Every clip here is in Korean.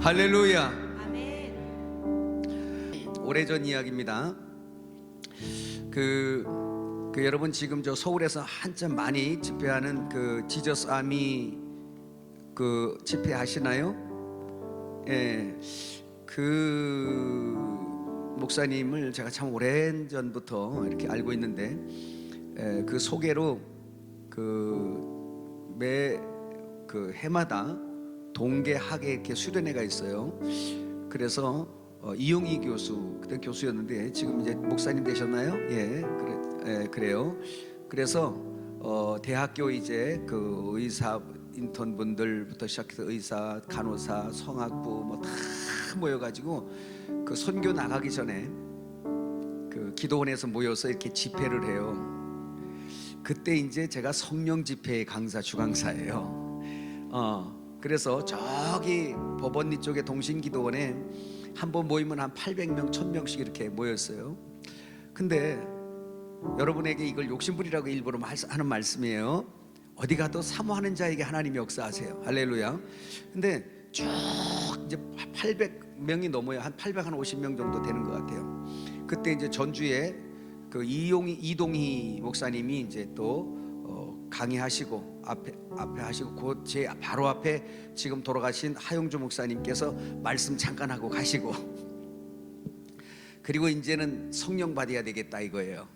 할렐루야. 아멘. 오래전 이야기입니다. 여러분 지금 저 서울에서 한참 많이 집회하는 그 지저스 아미 그 집회 하시나요? 예. 그 목사님을 제가 참 오랜 전부터 이렇게 알고 있는데, 그 소개로 매 해마다 동계학에 이렇게 수련회가 있어요. 그래서 이용희 교수, 그때 교수였는데 지금 이제 목사님 되셨나요? 그래요. 그래서 대학교 이제 그 의사 인턴 분들부터 시작해서 의사, 간호사, 성악부 뭐 다 모여가지고 그 선교 나가기 전에 그 기도원에서 모여서 이렇게 집회를 해요. 그때 이제 제가 성령 집회 강사 주강사예요. 그래서 저기 법원리 쪽에 동신기도원에 한번 모이면 한 800명, 1000명씩 이렇게 모였어요. 근데 여러분에게 이걸 욕심부리라고 일부러 하는 말씀이에요. 어디 가도 사모하는 자에게 하나님이 역사하세요. 할렐루야. 근데 쭉 이제 800명이 넘어야 한 850명 정도 되는 것 같아요. 그때 이제 전주에 그 이동희 목사님이 이제 또 강의하시고 앞에 하시고 곧 제 바로 앞에 지금 돌아가신 하용주 목사님께서 말씀 잠깐 하고 가시고, 그리고 이제는 성령 받아야 되겠다 이거예요.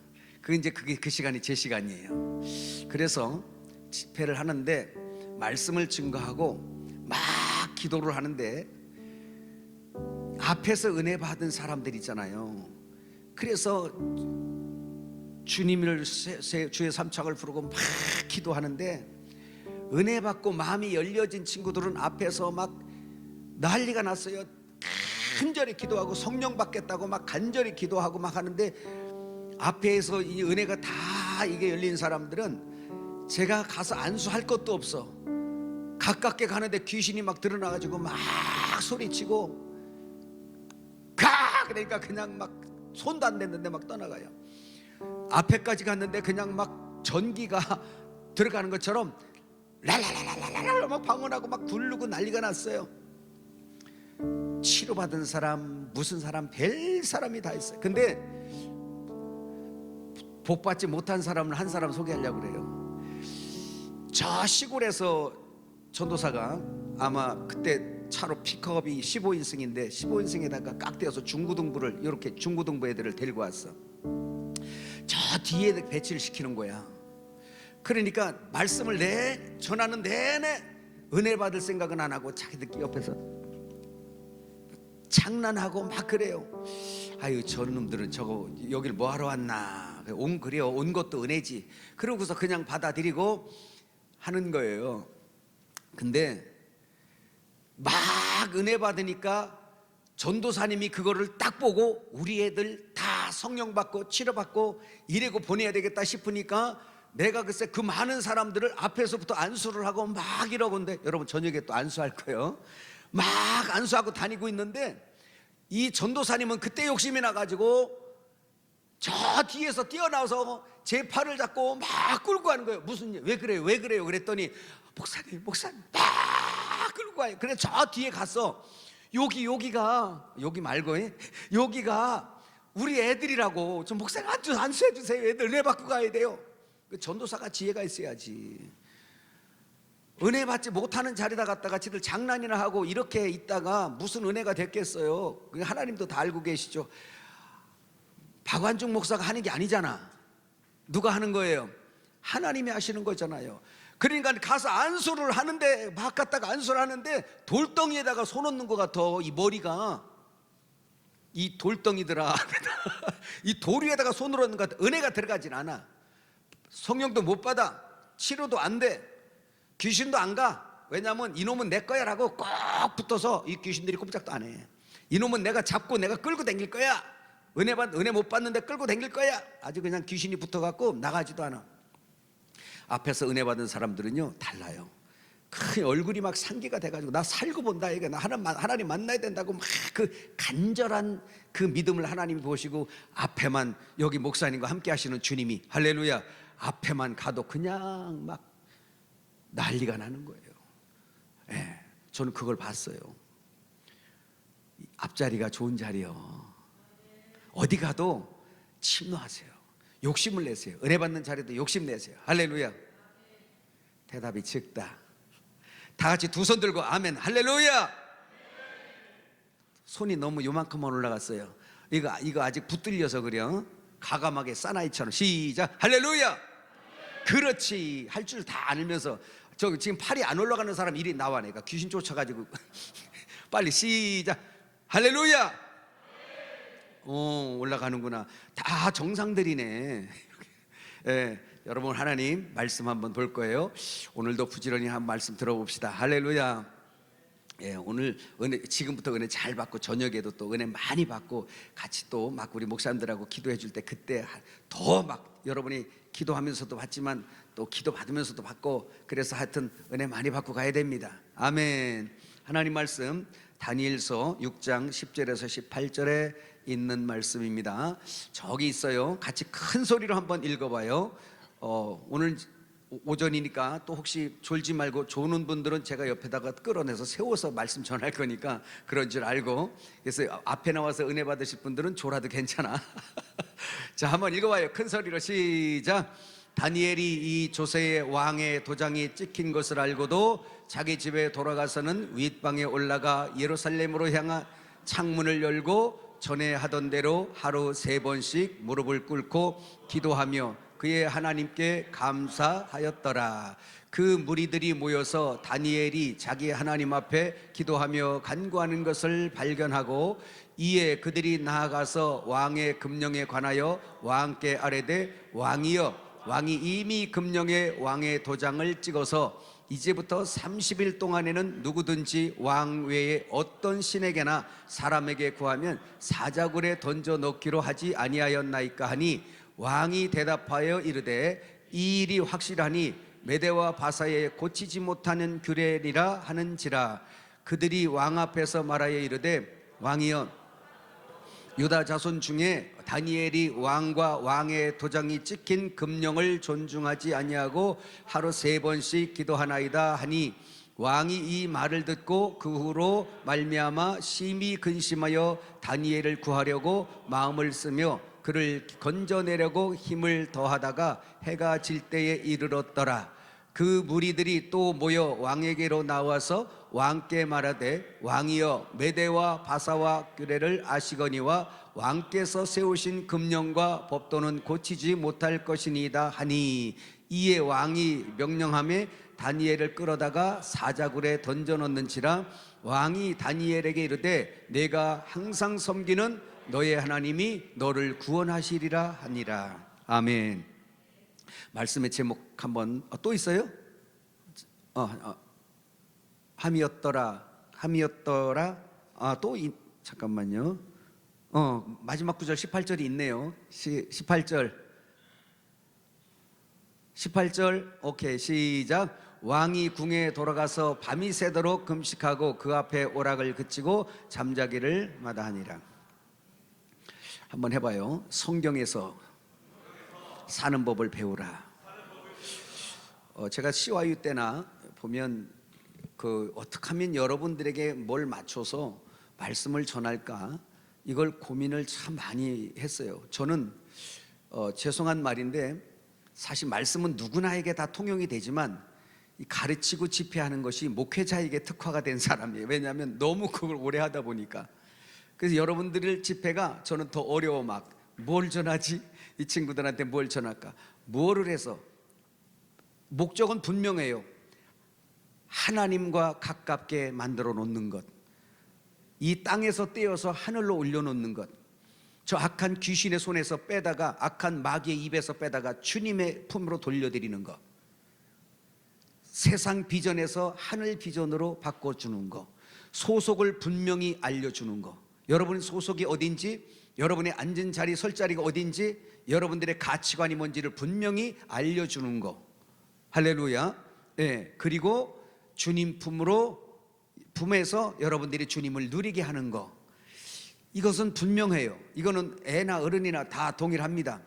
그게 그 시간이 제 시간이에요. 그래서 집회를 하는데 말씀을 증거하고 막 기도를 하는데 앞에서 은혜 받은 사람들 있잖아요. 그래서 주님을 주의 삼창을 부르고 막 기도하는데 은혜 받고 마음이 열려진 친구들은 앞에서 막 난리가 났어요. 간절히 기도하고 성령 받겠다고 막 간절히 기도하고 막 하는데, 앞에서 이 은혜가 다 이게 열린 사람들은 제가 가서 안수할 것도 없어. 가깝게 가는데 귀신이 막 드러나가지고 막 소리치고 그러니까 그냥 막 손도 안 댔는데 막 떠나가요. 앞에까지 갔는데 그냥 막 전기가 들어가는 것처럼 랄랄랄랄랄 막 방언하고 막 부르고 난리가 났어요. 치료받은 사람, 무슨 사람, 별 사람이 다 있어요. 근데 복받지 못한 사람을 한 사람 소개하려고 그래요. 저 시골에서 전도사가 아마 그때 차로 픽업이 15인승인데 15인승에다가 깍대어서 중고등부를, 이렇게 중고등부 애들을 데리고 왔어. 저 뒤에 배치를 시키는 거야. 그러니까 말씀을 전하는 내내 은혜 받을 생각은 안 하고 자기들 옆에서 장난하고 막 그래요. 아유, 저놈들은 저거 여길 뭐하러 왔나. 그래요. 온 것도 은혜지. 그러고서 그냥 받아들이고 하는 거예요. 근데 막 은혜 받으니까 전도사님이 그거를 딱 보고 우리 애들 다 성령 받고 치료받고 이래고 보내야 되겠다 싶으니까 내가 글쎄 그 많은 사람들을 앞에서부터 안수를 하고 막 이러고인데, 여러분 저녁에 또 안수할 거예요. 막 안수하고 다니고 있는데 이 전도사님은 그때 욕심이 나가지고 저 뒤에서 뛰어나와서 제 팔을 잡고 막 끌고 가는 거예요. 무슨 일? 왜 그래요? 그랬더니 목사님 막 끌고 가요. 그래 저 뒤에 갔어. 여기 말고 여기가 우리 애들이라고, 좀 목사님 안수해 주세요. 애들 은혜 받고 가야 돼요. 그 전도사가 지혜가 있어야지. 은혜 받지 못하는 자리다 갔다가 지들 장난이나 하고 이렇게 있다가 무슨 은혜가 됐겠어요. 하나님도 다 알고 계시죠. 박완중 목사가 하는 게 아니잖아. 누가 하는 거예요? 하나님이 하시는 거잖아요. 그러니까 가서 안수를 하는데, 막 갔다가 안수를 하는데 돌덩이에다가 손 얹는 것 같아. 이 머리가 이 돌덩이더라. 이 돌 위에다가 손을 얹는 것 같아. 은혜가 들어가진 않아. 성령도 못 받아. 치료도 안 돼. 귀신도 안 가. 왜냐하면 이놈은 내 거야 라고 꼭 붙어서 이 귀신들이 꼼짝도 안 해. 이놈은 내가 잡고 내가 끌고 다닐 거야. 은혜 못 받는데 끌고 다닐 거야. 아주 그냥 귀신이 붙어갖고 나가지도 않아. 앞에서 은혜 받은 사람들은요 달라요. 그 얼굴이 막 상기가 돼가지고 나 살고 본다, 이게 나 하나님 만나야 된다고 막 그 간절한 그 믿음을 하나님이 보시고, 앞에만 여기 목사님과 함께 하시는 주님이 할렐루야 앞에만 가도 그냥 막 난리가 나는 거예요. 저는 그걸 봤어요. 앞자리가 좋은 자리요. 어디 가도 침노하세요. 욕심을 내세요. 은혜 받는 자리도 욕심 내세요. 할렐루야. 대답이 즉다. 다 같이 두 손 들고 아멘. 할렐루야. 손이 너무 요만큼만 올라갔어요. 이거 아직 붙들려서 그래요. 가감하게 사나이처럼 시작. 할렐루야. 그렇지. 할 줄 다 알면서 지금 팔이 안 올라가는 사람 이리 나와. 내가 귀신 쫓아가지고 빨리 시작. 할렐루야. 올라가는구나. 다 정상들이네. 예, 여러분 하나님 말씀 한번 볼 거예요. 오늘도 부지런히 한 말씀 들어봅시다. 할렐루야. 예, 오늘 은혜, 지금부터 은혜 잘 받고 저녁에도 또 은혜 많이 받고 같이 또 막 우리 목사님들하고 기도해 줄 때 그때 더 막 여러분이 기도하면서도 받지만 또 기도 받으면서도 받고 그래서 하여튼 은혜 많이 받고 가야 됩니다. 아멘. 하나님 말씀 다니엘서 6장 10절에서 18절에 있는 말씀입니다. 저기 있어요. 같이 큰 소리로 한번 읽어봐요. 오늘 오전이니까 또 혹시 졸지 말고 조는 분들은 제가 옆에다가 끌어내서 세워서 말씀 전할 거니까 그런 줄 알고, 그래서 앞에 나와서 은혜 받으실 분들은 졸아도 괜찮아. 자, 한번 읽어봐요. 큰 소리로 시작. 다니엘이 이 조세의 왕의 도장이 찍힌 것을 알고도 자기 집에 돌아가서는 윗방에 올라가 예루살렘으로 향한 창문을 열고 전에 하던 대로 하루 3번씩 무릎을 꿇고 기도하며 그의 하나님께 감사하였더라. 그 무리들이 모여서 다니엘이 자기 하나님 앞에 기도하며 간구하는 것을 발견하고 이에 그들이 나아가서 왕의 금령에 관하여 왕께 아뢰되 왕이여, 왕이 이미 금령에 왕의 도장을 찍어서 이제부터 30일 동안에는 누구든지 왕 외에 어떤 신에게나 사람에게 구하면 사자굴에 던져 넣기로 하지 아니하였나이까 하니 왕이 대답하여 이르되 이 일이 확실하니 메대와 바사에 고치지 못하는 규례리라 하는지라. 그들이 왕 앞에서 말하여 이르되 왕이여, 유다 자손 중에 다니엘이 왕과 왕의 도장이 찍힌 금령을 존중하지 아니하고 하루 3번씩 기도하나이다 하니 왕이 이 말을 듣고 그 후로 말미암아 심히 근심하여 다니엘을 구하려고 마음을 쓰며 그를 건져내려고 힘을 더하다가 해가 질 때에 이르렀더라. 그 무리들이 또 모여 왕에게로 나와서 왕께 말하되 왕이여, 메대와 바사와 규례를 아시거니와 왕께서 세우신 금령과 법도는 고치지 못할 것이니이다 하니 이에 왕이 명령하며 다니엘을 끌어다가 사자굴에 던져넣는지라. 왕이 다니엘에게 이르되 내가 항상 섬기는 너의 하나님이 너를 구원하시리라 하니라. 아멘. 말씀의 제목 한번 또 있어요? 함이었더라. 잠깐만요. 마지막 구절 18절이 있네요. 18절 오케이 시작. 왕이 궁에 돌아가서 밤이 새도록 금식하고 그 앞에 오락을 그치고 잠자기를 마다하니라. 한번 해봐요. 성경에서 사는 법을 배우라. 제가 CYU 때나 보면 어떻게 하면 여러분들에게 뭘 맞춰서 말씀을 전할까, 이걸 고민을 참 많이 했어요. 저는 죄송한 말인데 사실 말씀은 누구나에게 다 통용이 되지만 가르치고 집회하는 것이 목회자에게 특화가 된 사람이에요. 왜냐하면 너무 그걸 오래 하다 보니까. 그래서 여러분들 집회가 저는 더 어려워. 막 뭘 전하지? 이 친구들한테 뭘 전할까? 뭐를 해서? 목적은 분명해요. 하나님과 가깝게 만들어 놓는 것, 이 땅에서 떼어서 하늘로 올려놓는 것, 저 악한 귀신의 손에서 빼다가 악한 마귀의 입에서 빼다가 주님의 품으로 돌려드리는 것, 세상 비전에서 하늘 비전으로 바꿔주는 것, 소속을 분명히 알려주는 것, 여러분 소속이 어딘지, 여러분의 앉은 자리 설 자리가 어딘지, 여러분들의 가치관이 뭔지를 분명히 알려주는 것. 할렐루야. 네, 그리고 주님 품에서 여러분들이 주님을 누리게 하는 것, 이것은 분명해요. 이거는 애나 어른이나 다 동일합니다.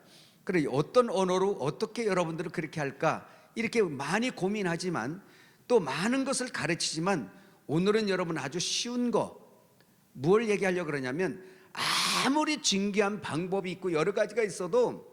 그래, 어떤 언어로 어떻게 여러분들은 그렇게 할까, 이렇게 많이 고민하지만 또 많은 것을 가르치지만 오늘은 여러분 아주 쉬운 거, 뭘 얘기하려고 그러냐면, 아무리 진귀한 방법이 있고 여러 가지가 있어도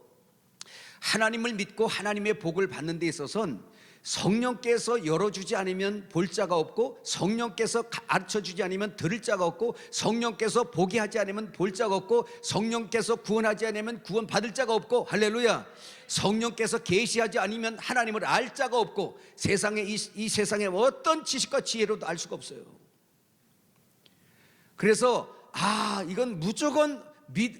하나님을 믿고 하나님의 복을 받는 데 있어서는 성령께서 열어주지 않으면 볼 자가 없고, 성령께서 가르쳐주지 않으면 들을 자가 없고, 성령께서 보게 하지 않으면 볼 자가 없고, 성령께서 구원하지 않으면 구원 받을 자가 없고, 할렐루야. 성령께서 계시하지 않으면 하나님을 알 자가 없고, 세상에 이 세상에 어떤 지식과 지혜로도 알 수가 없어요. 그래서 이건 무조건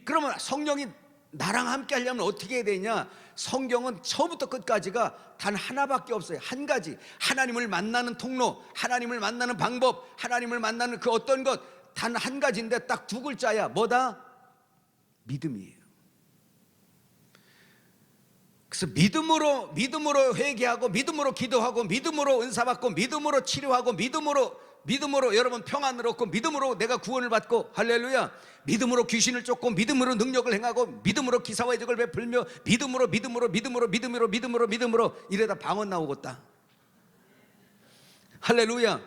그러면 성령이 나랑 함께 하려면 어떻게 해야 되냐? 성경은 처음부터 끝까지가 단 하나밖에 없어요. 한 가지. 하나님을 만나는 통로, 하나님을 만나는 방법, 하나님을 만나는 그 어떤 것, 단 한 가지인데 딱 두 글자야. 뭐다? 믿음이에요. 그래서 믿음으로 회개하고, 믿음으로 기도하고, 믿음으로 은사받고, 믿음으로 치료하고, 믿음으로 여러분 평안을 얻고, 믿음으로 내가 구원을 받고, 할렐루야. 믿음으로 귀신을 쫓고, 믿음으로 능력을 행하고, 믿음으로 기사와 이적을 베풀며, 믿음으로 이래다 방언 나오겠다. 할렐루야.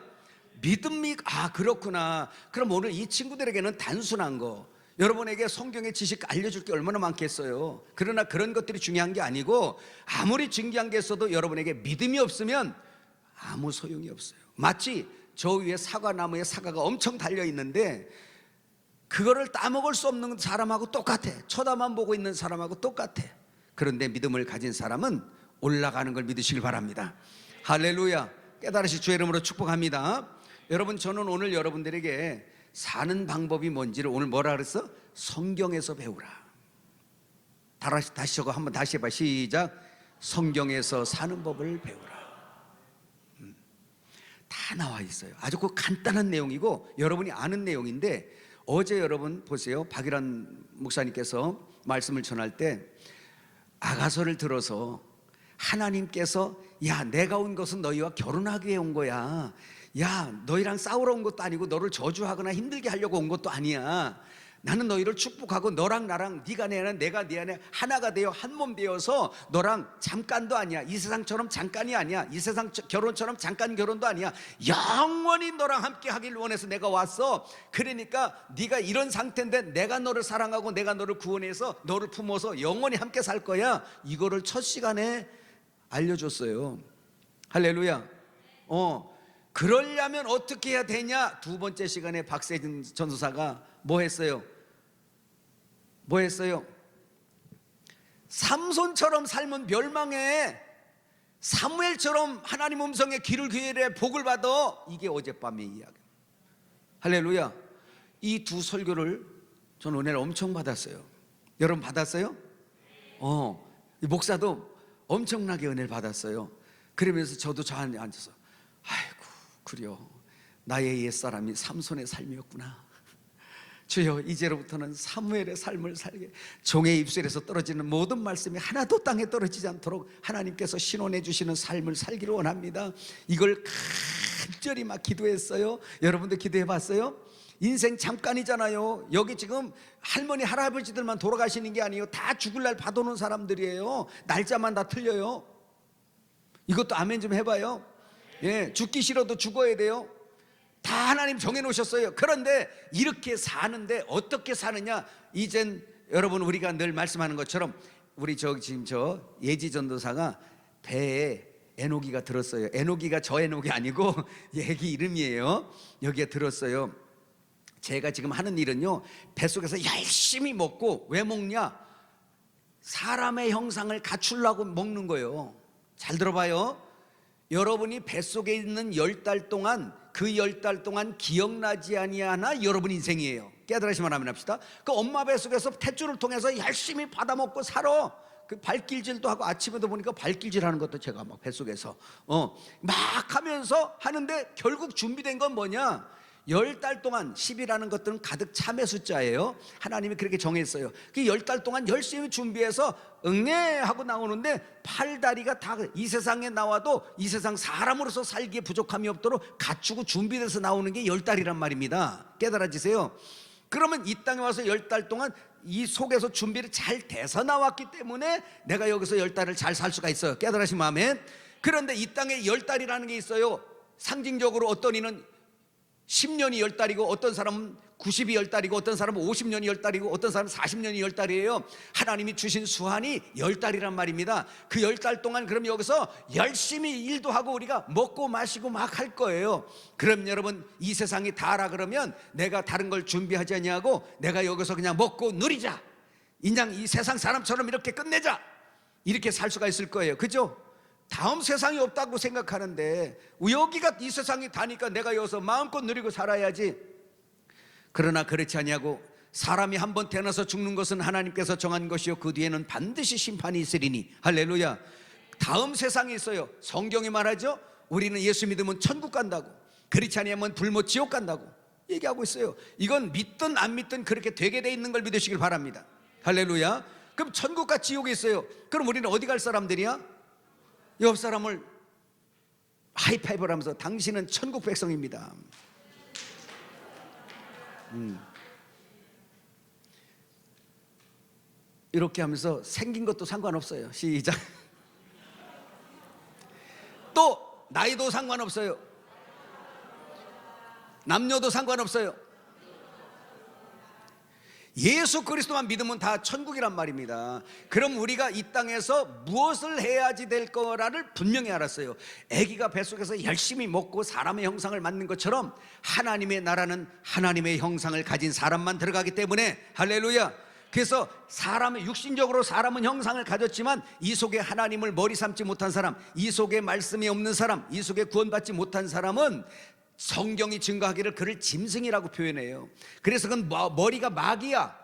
믿음이 그렇구나. 그럼 오늘 이 친구들에게는 단순한 거, 여러분에게 성경의 지식 알려줄 게 얼마나 많겠어요. 그러나 그런 것들이 중요한 게 아니고, 아무리 중요한 게 있어도 여러분에게 믿음이 없으면 아무 소용이 없어요. 마치 저 위에 사과나무에 사과가 엄청 달려있는데 그거를 따먹을 수 없는 사람하고 똑같아. 쳐다만 보고 있는 사람하고 똑같아. 그런데 믿음을 가진 사람은 올라가는 걸 믿으시길 바랍니다. 할렐루야. 깨달으시 주의 이름으로 축복합니다. 여러분, 저는 오늘 여러분들에게 사는 방법이 뭔지를 오늘 뭐라 그랬어? 성경에서 배우라. 다시 저거 한번 다시 해봐. 시작. 성경에서 사는 법을 배우라. 다 나와 있어요. 아주 그 간단한 내용이고 여러분이 아는 내용인데, 어제 여러분 보세요. 박일환 목사님께서 말씀을 전할 때 아가서를 들어서 하나님께서 내가 온 것은 너희와 결혼하기 위해 온 거야. 너희랑 싸우러 온 것도 아니고 너를 저주하거나 힘들게 하려고 온 것도 아니야. 나는 너희를 축복하고 너랑 나랑, 네가 내 안에 내가 네 안에 하나가 되어 한 몸 되어서 너랑 잠깐도 아니야. 이 세상처럼 잠깐이 아니야. 이 세상 결혼처럼 잠깐 결혼도 아니야. 영원히 너랑 함께 하길 원해서 내가 왔어. 그러니까 네가 이런 상태인데 내가 너를 사랑하고 내가 너를 구원해서 너를 품어서 영원히 함께 살 거야. 이거를 첫 시간에 알려줬어요. 할렐루야. 그러려면 어떻게 해야 되냐? 두 번째 시간에 박세진 전도사가 뭐 했어요? 삼손처럼 살면 멸망해. 사무엘처럼 하나님 음성에 귀를 기울여 복을 받아. 이게 어젯밤의 이야기. 할렐루야. 이 두 설교를 저는 은혜를 엄청 받았어요. 여러분 받았어요? 이 목사도 엄청나게 은혜를 받았어요. 그러면서 저도 저 안에 앉아서 아이고, 그래요. 나의 옛사람이 삼손의 삶이었구나. 주여, 이제로부터는 사무엘의 삶을 살게, 종의 입술에서 떨어지는 모든 말씀이 하나도 땅에 떨어지지 않도록 하나님께서 신원해 주시는 삶을 살기를 원합니다. 이걸 간절히 막 기도했어요. 여러분도 기도해 봤어요? 인생 잠깐이잖아요. 여기 지금 할머니 할아버지들만 돌아가시는 게 아니에요. 다 죽을 날 받아놓은 사람들이에요. 날짜만 다 틀려요. 이것도 아멘 좀 해봐요. 죽기 싫어도 죽어야 돼요. 다 하나님 정해놓으셨어요. 그런데 이렇게 사는데 어떻게 사느냐? 이젠 여러분, 우리가 늘 말씀하는 것처럼 우리 지금 저 예지 전도사가 배에 에노기가 들었어요. 에노기가 저 에노기 아니고 얘기 이름이에요. 여기에 들었어요. 제가 지금 하는 일은요, 뱃속에서 열심히 먹고, 왜 먹냐? 사람의 형상을 갖추려고 먹는 거예요. 잘 들어봐요. 여러분이 뱃속에 있는 10달 동안, 그 10달 동안 기억나지 아니하나 여러분 인생이에요. 깨달으시면 아멘 합시다. 그 엄마 뱃속에서 탯줄을 통해서 열심히 받아먹고 살아. 그 발길질도 하고, 아침에도 보니까 발길질 하는 것도 제가 막 뱃속에서 막 하면서 하는데, 결국 준비된 건 뭐냐? 10달 동안, 10이라는 것들은 가득 참의 숫자예요. 하나님이 그렇게 정했어요. 그 10달 동안 열심히 준비해서 응애 하고 나오는데, 팔다리가 다 이 세상에 나와도 이 세상 사람으로서 살기에 부족함이 없도록 갖추고 준비돼서 나오는 게 10달이란 말입니다. 깨달아지세요? 그러면 이 땅에 와서 10달 동안 이 속에서 준비를 잘 돼서 나왔기 때문에 내가 여기서 10달을 잘 살 수가 있어요. 깨달으시면 아멘. 그런데 이 땅에 10달이라는 게 있어요. 상징적으로 어떤 이는 10년이 10달이고 어떤 사람은 90이 10달이고 어떤 사람은 50년이 10달이고 어떤 사람은 40년이 10달이에요. 하나님이 주신 수한이 10달이란 말입니다. 그 10달 동안 그럼 여기서 열심히 일도 하고 우리가 먹고 마시고 막 할 거예요. 그럼 여러분, 이 세상이 다라 그러면 내가 다른 걸 준비하지 않냐고 내가 여기서 그냥 먹고 누리자, 그냥 이 세상 사람처럼 이렇게 끝내자, 이렇게 살 수가 있을 거예요. 그죠? 다음 세상이 없다고 생각하는데 여기가 이 세상이 다니까 내가 여기서 마음껏 누리고 살아야지. 그러나 그렇지 아니하고 사람이 한번 태어나서 죽는 것은 하나님께서 정한 것이요 그 뒤에는 반드시 심판이 있으리니. 할렐루야. 다음 세상이 있어요. 성경이 말하죠. 우리는 예수 믿으면 천국 간다고, 그렇지 아니하면 불못 지옥 간다고 얘기하고 있어요. 이건 믿든 안 믿든 그렇게 되게 돼 있는 걸 믿으시길 바랍니다. 할렐루야. 그럼 천국과 지옥이 있어요. 그럼 우리는 어디 갈 사람들이야? 옆 사람을 하이파이브를 하면서 당신은 천국 백성입니다. 이렇게 하면서 생긴 것도 상관없어요. 시작. 또 나이도 상관없어요. 남녀도 상관없어요. 예수 그리스도만 믿으면 다 천국이란 말입니다. 그럼 우리가 이 땅에서 무엇을 해야지 될 거라를 분명히 알았어요. 아기가 뱃속에서 열심히 먹고 사람의 형상을 만든 것처럼 하나님의 나라는 하나님의 형상을 가진 사람만 들어가기 때문에, 할렐루야. 그래서 사람의 육신적으로 사람은 형상을 가졌지만 이 속에 하나님을 머리 삼지 못한 사람, 이 속에 말씀이 없는 사람, 이 속에 구원받지 못한 사람은 성경이 증거하기를 그를 짐승이라고 표현해요. 그래서 그건 머리가 마귀야.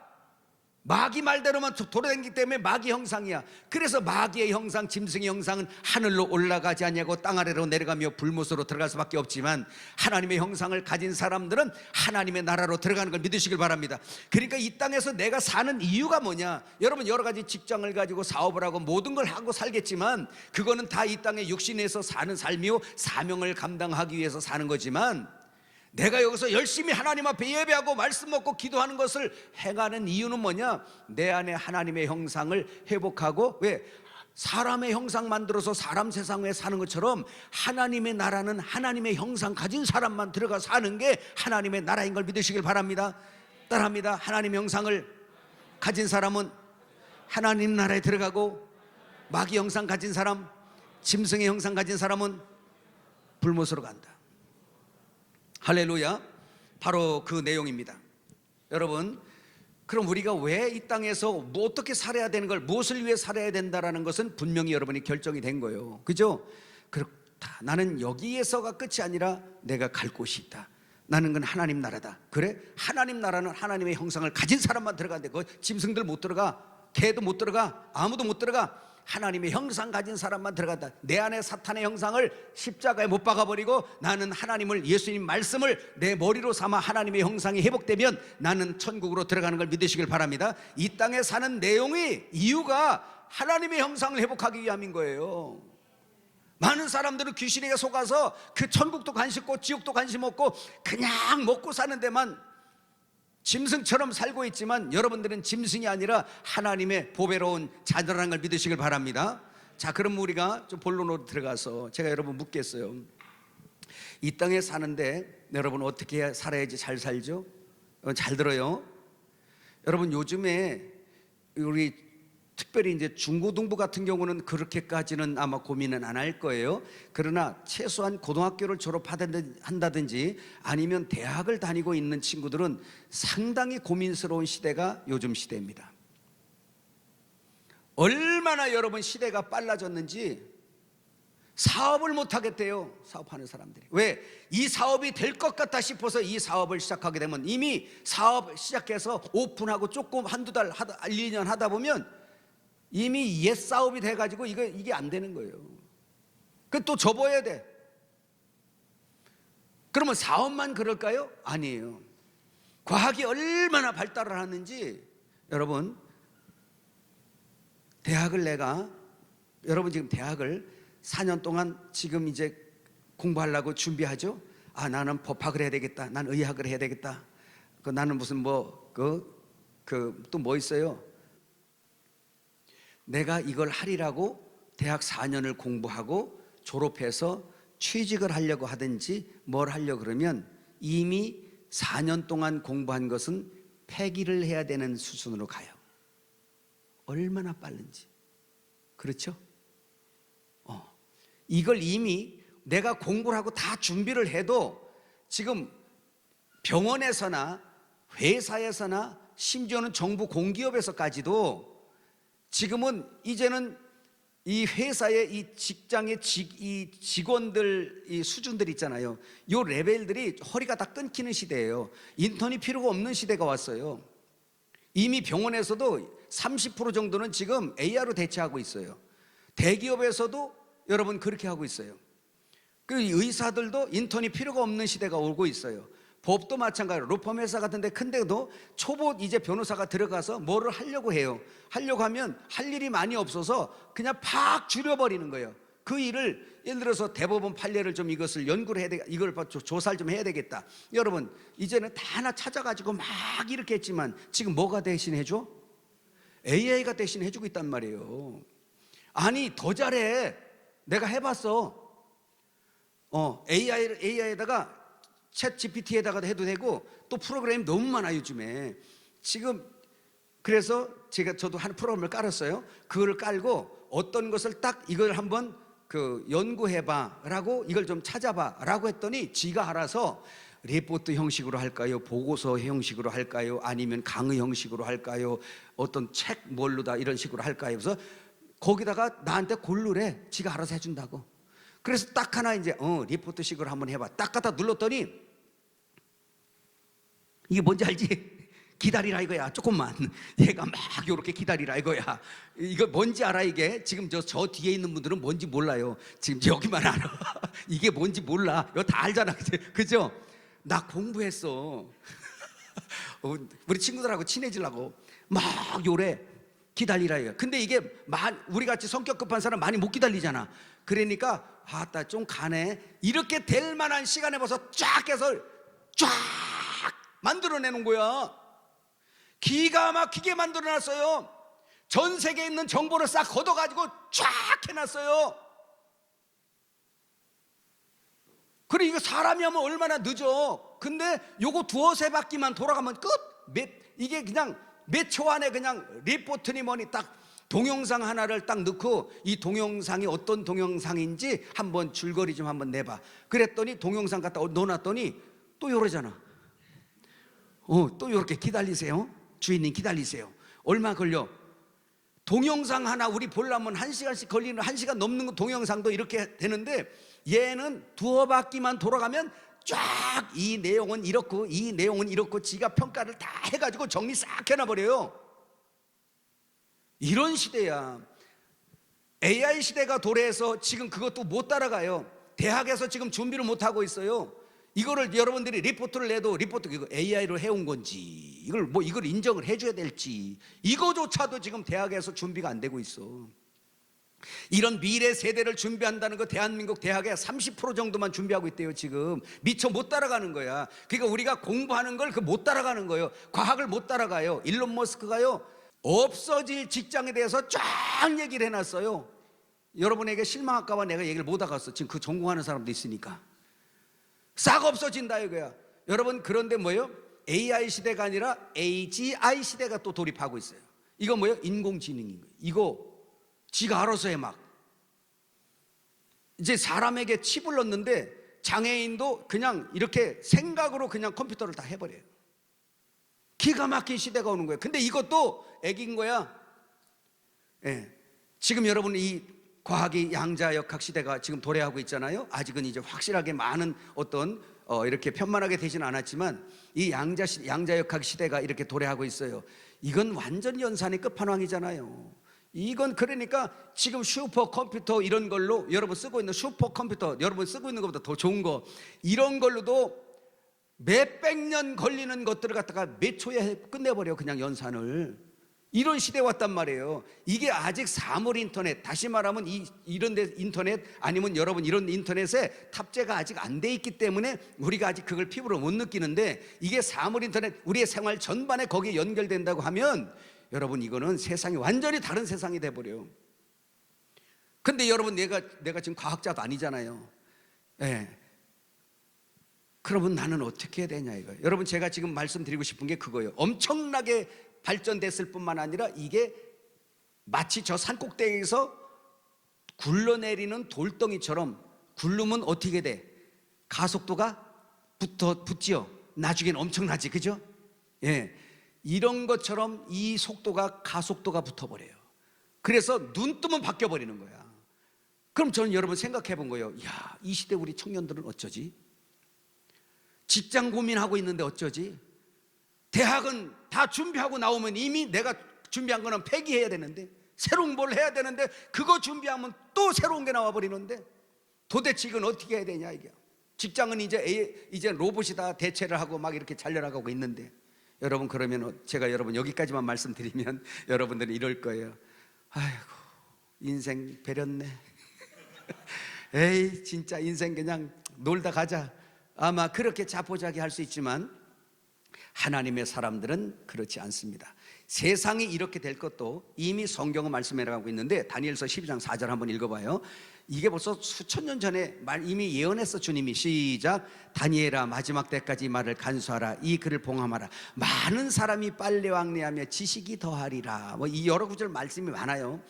마귀 말대로만 돌아다니기 때문에 마귀 형상이야. 그래서 마귀의 형상, 짐승의 형상은 하늘로 올라가지 않냐고 땅 아래로 내려가며 불못으로 들어갈 수밖에 없지만, 하나님의 형상을 가진 사람들은 하나님의 나라로 들어가는 걸 믿으시길 바랍니다. 그러니까 이 땅에서 내가 사는 이유가 뭐냐? 여러분 여러 가지 직장을 가지고 사업을 하고 모든 걸 하고 살겠지만 그거는 다 이 땅의 육신에서 사는 삶이요 사명을 감당하기 위해서 사는 거지만, 내가 여기서 열심히 하나님 앞에 예배하고 말씀 먹고 기도하는 것을 행하는 이유는 뭐냐? 내 안에 하나님의 형상을 회복하고, 왜? 사람의 형상 만들어서 사람 세상에 사는 것처럼 하나님의 나라는 하나님의 형상 가진 사람만 들어가 사는 게 하나님의 나라인 걸 믿으시길 바랍니다. 따라합니다. 하나님의 형상을 가진 사람은 하나님 나라에 들어가고, 마귀 형상 가진 사람, 짐승의 형상 가진 사람은 불못으로 간다. 할렐루야. 바로 그 내용입니다. 여러분, 그럼 우리가 왜 이 땅에서 뭐 어떻게 살아야 되는 걸, 무엇을 위해 살아야 된다라는 것은 분명히 여러분이 결정이 된 거예요. 그죠? 그렇다. 나는 여기에서가 끝이 아니라 내가 갈 곳이 있다. 나는 건 하나님 나라다. 그래? 하나님 나라는 하나님의 형상을 가진 사람만 들어가는데 그 짐승들 못 들어가, 개도 못 들어가, 아무도 못 들어가. 하나님의 형상 가진 사람만 들어간다. 내 안에 사탄의 형상을 십자가에 못 박아버리고 나는 하나님을, 예수님 말씀을 내 머리로 삼아 하나님의 형상이 회복되면 나는 천국으로 들어가는 걸 믿으시길 바랍니다. 이 땅에 사는 내용이, 이유가 하나님의 형상을 회복하기 위함인 거예요. 많은 사람들은 귀신에게 속아서 그 천국도 관심 없고 지옥도 관심 없고 그냥 먹고 사는 데만 짐승처럼 살고 있지만, 여러분들은 짐승이 아니라 하나님의 보배로운 자녀라는 걸 믿으시길 바랍니다. 자, 그럼 우리가 좀 본론으로 들어가서 제가 여러분 묻겠어요. 이 땅에 사는데 여러분 어떻게 살아야지 잘 살죠? 잘 들어요. 여러분 요즘에 우리 특별히 이제 중고등부 같은 경우는 그렇게까지는 아마 고민은 안 할 거예요. 그러나 최소한 고등학교를 졸업한다든지 아니면 대학을 다니고 있는 친구들은 상당히 고민스러운 시대가 요즘 시대입니다. 얼마나 여러분 시대가 빨라졌는지 사업을 못 하겠대요. 사업하는 사람들이. 왜? 이 사업이 될 것 같다 싶어서 이 사업을 시작하게 되면 이미 사업 시작해서 오픈하고 조금 한두 달, 1, 2년 하다 보면 이미 옛 사업이 돼가지고 이게 안 되는 거예요. 그 또 접어야 돼. 그러면 사업만 그럴까요? 아니에요. 과학이 얼마나 발달을 하는지, 여러분 여러분 지금 대학을 4년 동안 지금 이제 공부하려고 준비하죠. 아, 나는 법학을 해야 되겠다. 난 의학을 해야 되겠다. 나는 무슨 또 뭐 있어요? 내가 이걸 하리라고 대학 4년을 공부하고 졸업해서 취직을 하려고 하든지 뭘 하려고 그러면 이미 4년 동안 공부한 것은 폐기를 해야 되는 수준으로 가요. 얼마나 빠른지. 그렇죠? 이걸 이미 내가 공부를 하고 다 준비를 해도 지금 병원에서나 회사에서나 심지어는 정부 공기업에서까지도 지금은 이제는 이 회사의 이 직장의 이 직원들 이 수준들 있잖아요. 요 레벨들이 허리가 다 끊기는 시대예요. 인턴이 필요가 없는 시대가 왔어요. 이미 병원에서도 30% 정도는 지금 AI로 대체하고 있어요. 대기업에서도 여러분 그렇게 하고 있어요. 그 의사들도 인턴이 필요가 없는 시대가 오고 있어요. 법도 마찬가지로 로펌 회사 같은 데 큰 데도 초보 이제 변호사가 들어가서 뭐를 하려고 해요. 하려고 하면 할 일이 많이 없어서 그냥 팍 줄여버리는 거예요. 그 일을 예를 들어서 대법원 판례를 좀 이것을 연구를 해야 되, 이걸 조사를 좀 해야 되겠다. 여러분 이제는 다 하나 찾아가지고 막 이렇게 했지만 지금 뭐가 대신해줘? AI가 대신해주고 있단 말이에요. 아니 더 잘해. 내가 해봤어. AI에다가 챗 GPT에다가 해도 되고 또 프로그램이 너무 많아요 요즘에. 지금 그래서 저도 한 프로그램을 깔았어요. 그걸 깔고 어떤 것을 딱 이걸 한번 연구해봐 라고 이걸 좀 찾아봐 라고 했더니 지가 알아서 리포트 형식으로 할까요? 보고서 형식으로 할까요? 아니면 강의 형식으로 할까요? 어떤 책 뭘로다 이런 식으로 할까요? 그래서 거기다가 나한테 고르래. 지가 알아서 해준다고. 그래서 딱 하나 이제 리포트식으로 한번 해봐. 딱 갖다 눌렀더니 이게 뭔지 알지? 기다리라 이거야. 조금만. 얘가 막 요렇게 기다리라 이거야. 이거 뭔지 알아 이게? 지금 저 뒤에 있는 분들은 뭔지 몰라요. 지금 여기만 알아. 이게 뭔지 몰라. 이거 다 알잖아. 그죠? 나 공부했어. 우리 친구들하고 친해지려고 막 요래. 기다리라 이거야. 근데 이게 우리 같이 성격 급한 사람 많이 못 기다리잖아. 그러니까 아따 좀 가네. 이렇게 될 만한 시간에 벌써 쫙 해서 쫙 만들어내는 거야. 기가 막히게 만들어놨어요. 전 세계에 있는 정보를 싹 걷어가지고 쫙 해놨어요. 그래 이거 사람이 하면 얼마나 늦어. 근데 요거 두어세 바퀴만 돌아가면 끝. 이게 그냥 몇 초 안에 그냥 리포트니 뭐니 딱 동영상 하나를 딱 넣고 이 동영상이 어떤 동영상인지 한번 줄거리 좀 한번 내봐. 그랬더니 동영상 갖다 넣어놨더니 또 이러잖아. 또 이렇게 기다리세요. 주인님 기다리세요. 얼마 걸려? 동영상 하나 우리 보려면 1시간씩 걸리는 1시간 넘는 거 동영상도 이렇게 되는데 얘는 두어 바퀴만 돌아가면 쫙 이 내용은 이렇고 이 내용은 이렇고 지가 평가를 다 해가지고 정리 싹 해놔버려요. 이런 시대야. AI 시대가 도래해서 지금 그것도 못 따라가요. 대학에서 지금 준비를 못 하고 있어요. 이거를 여러분들이 리포트를 내도 리포트 이거 AI로 해온 건지 이걸 인정을 해줘야 될지 이거조차도 지금 대학에서 준비가 안 되고 있어. 이런 미래 세대를 준비한다는 거 대한민국 대학에 30% 정도만 준비하고 있대요. 지금 미처 못 따라가는 거야. 그러니까 우리가 공부하는 걸 못 따라가는 거예요. 과학을 못 따라가요. 일론 머스크가요 없어질 직장에 대해서 쫙 얘기를 해놨어요. 여러분에게 실망할까 봐 내가 얘기를 못 하겠어. 지금 그 전공하는 사람도 있으니까 싹 없어진다 이거야. 여러분 그런데 뭐예요? AI 시대가 아니라 AGI 시대가 또 돌입하고 있어요. 이거 뭐예요? 인공지능인 거예요. 이거 지가 알아서 해 막. 이제 사람에게 칩을 넣는데 장애인도 그냥 이렇게 생각으로 그냥 컴퓨터를 다 해버려요. 기가 막힌 시대가 오는 거예요. 근데 이것도 애기인 거야. 예. 지금 여러분 이 과학이 양자역학 시대가 지금 도래하고 있잖아요. 아직은 이제 확실하게 많은 어떤 이렇게 편만하게 되지는 않았지만 이 양자역학 시대가 이렇게 도래하고 있어요. 이건 완전 연산의 끝판왕이잖아요. 이건 그러니까 지금 슈퍼컴퓨터 이런 걸로 여러분 쓰고 있는 슈퍼컴퓨터 여러분 쓰고 있는 것보다 더 좋은 거 이런 걸로도 몇백 년 걸리는 것들을 갖다가 몇 초에 끝내버려 그냥 연산을. 이런 시대에 왔단 말이에요. 이게 아직 사물 인터넷, 다시 말하면 이런 데 인터넷 아니면 여러분 이런 인터넷에 탑재가 아직 안 돼 있기 때문에 우리가 아직 그걸 피부로 못 느끼는데 이게 사물 인터넷 우리의 생활 전반에 거기에 연결된다고 하면 여러분 이거는 세상이 완전히 다른 세상이 돼버려요. 근데 여러분 내가 지금 과학자도 아니잖아요. 예. 그러면 나는 어떻게 해야 되냐 이거예요. 여러분, 제가 지금 말씀드리고 싶은 게 그거예요. 엄청나게 발전됐을 뿐만 아니라 이게 마치 저 산꼭대기에서 굴러내리는 돌덩이처럼 굴르면 어떻게 돼? 가속도가 붙지요. 나중엔 엄청나지, 그죠? 예, 이런 것처럼 이 속도가 가속도가 붙어버려요. 그래서 눈 뜨면 바뀌어버리는 거야. 그럼 저는 여러분 생각해 본 거예요. 야, 이 시대 우리 청년들은 어쩌지? 직장 고민하고 있는데 어쩌지? 대학은 다 준비하고 나오면 이미 내가 준비한 거는 폐기해야 되는데, 새로운 뭘 해야 되는데, 그거 준비하면 또 새로운 게 나와 버리는데, 도대체 이건 어떻게 해야 되냐 이게. 직장은 이제 로봇이 다 대체를 하고 막 이렇게 잘 나가고 있는데, 여러분, 그러면 제가 여러분 여기까지만 말씀드리면 여러분들은 이럴 거예요. 아이고, 인생 배렸네. 에이, 진짜 인생 그냥 놀다 가자. 아마 그렇게 자포자기 할 수 있지만 하나님의 사람들은 그렇지 않습니다. 세상이 이렇게 될 것도 이미 성경은 말씀해 나가고 있는데, 다니엘서 12장 4절 한번 읽어봐요. 이게 벌써 수천 년 전에 이미 예언했어, 주님이. 시작. 다니엘아, 마지막 때까지 이 말을 간수하라. 이 글을 봉함하라. 많은 사람이 빨리 왕래하며 지식이 더하리라. 뭐 이 여러 구절 말씀이 많아요.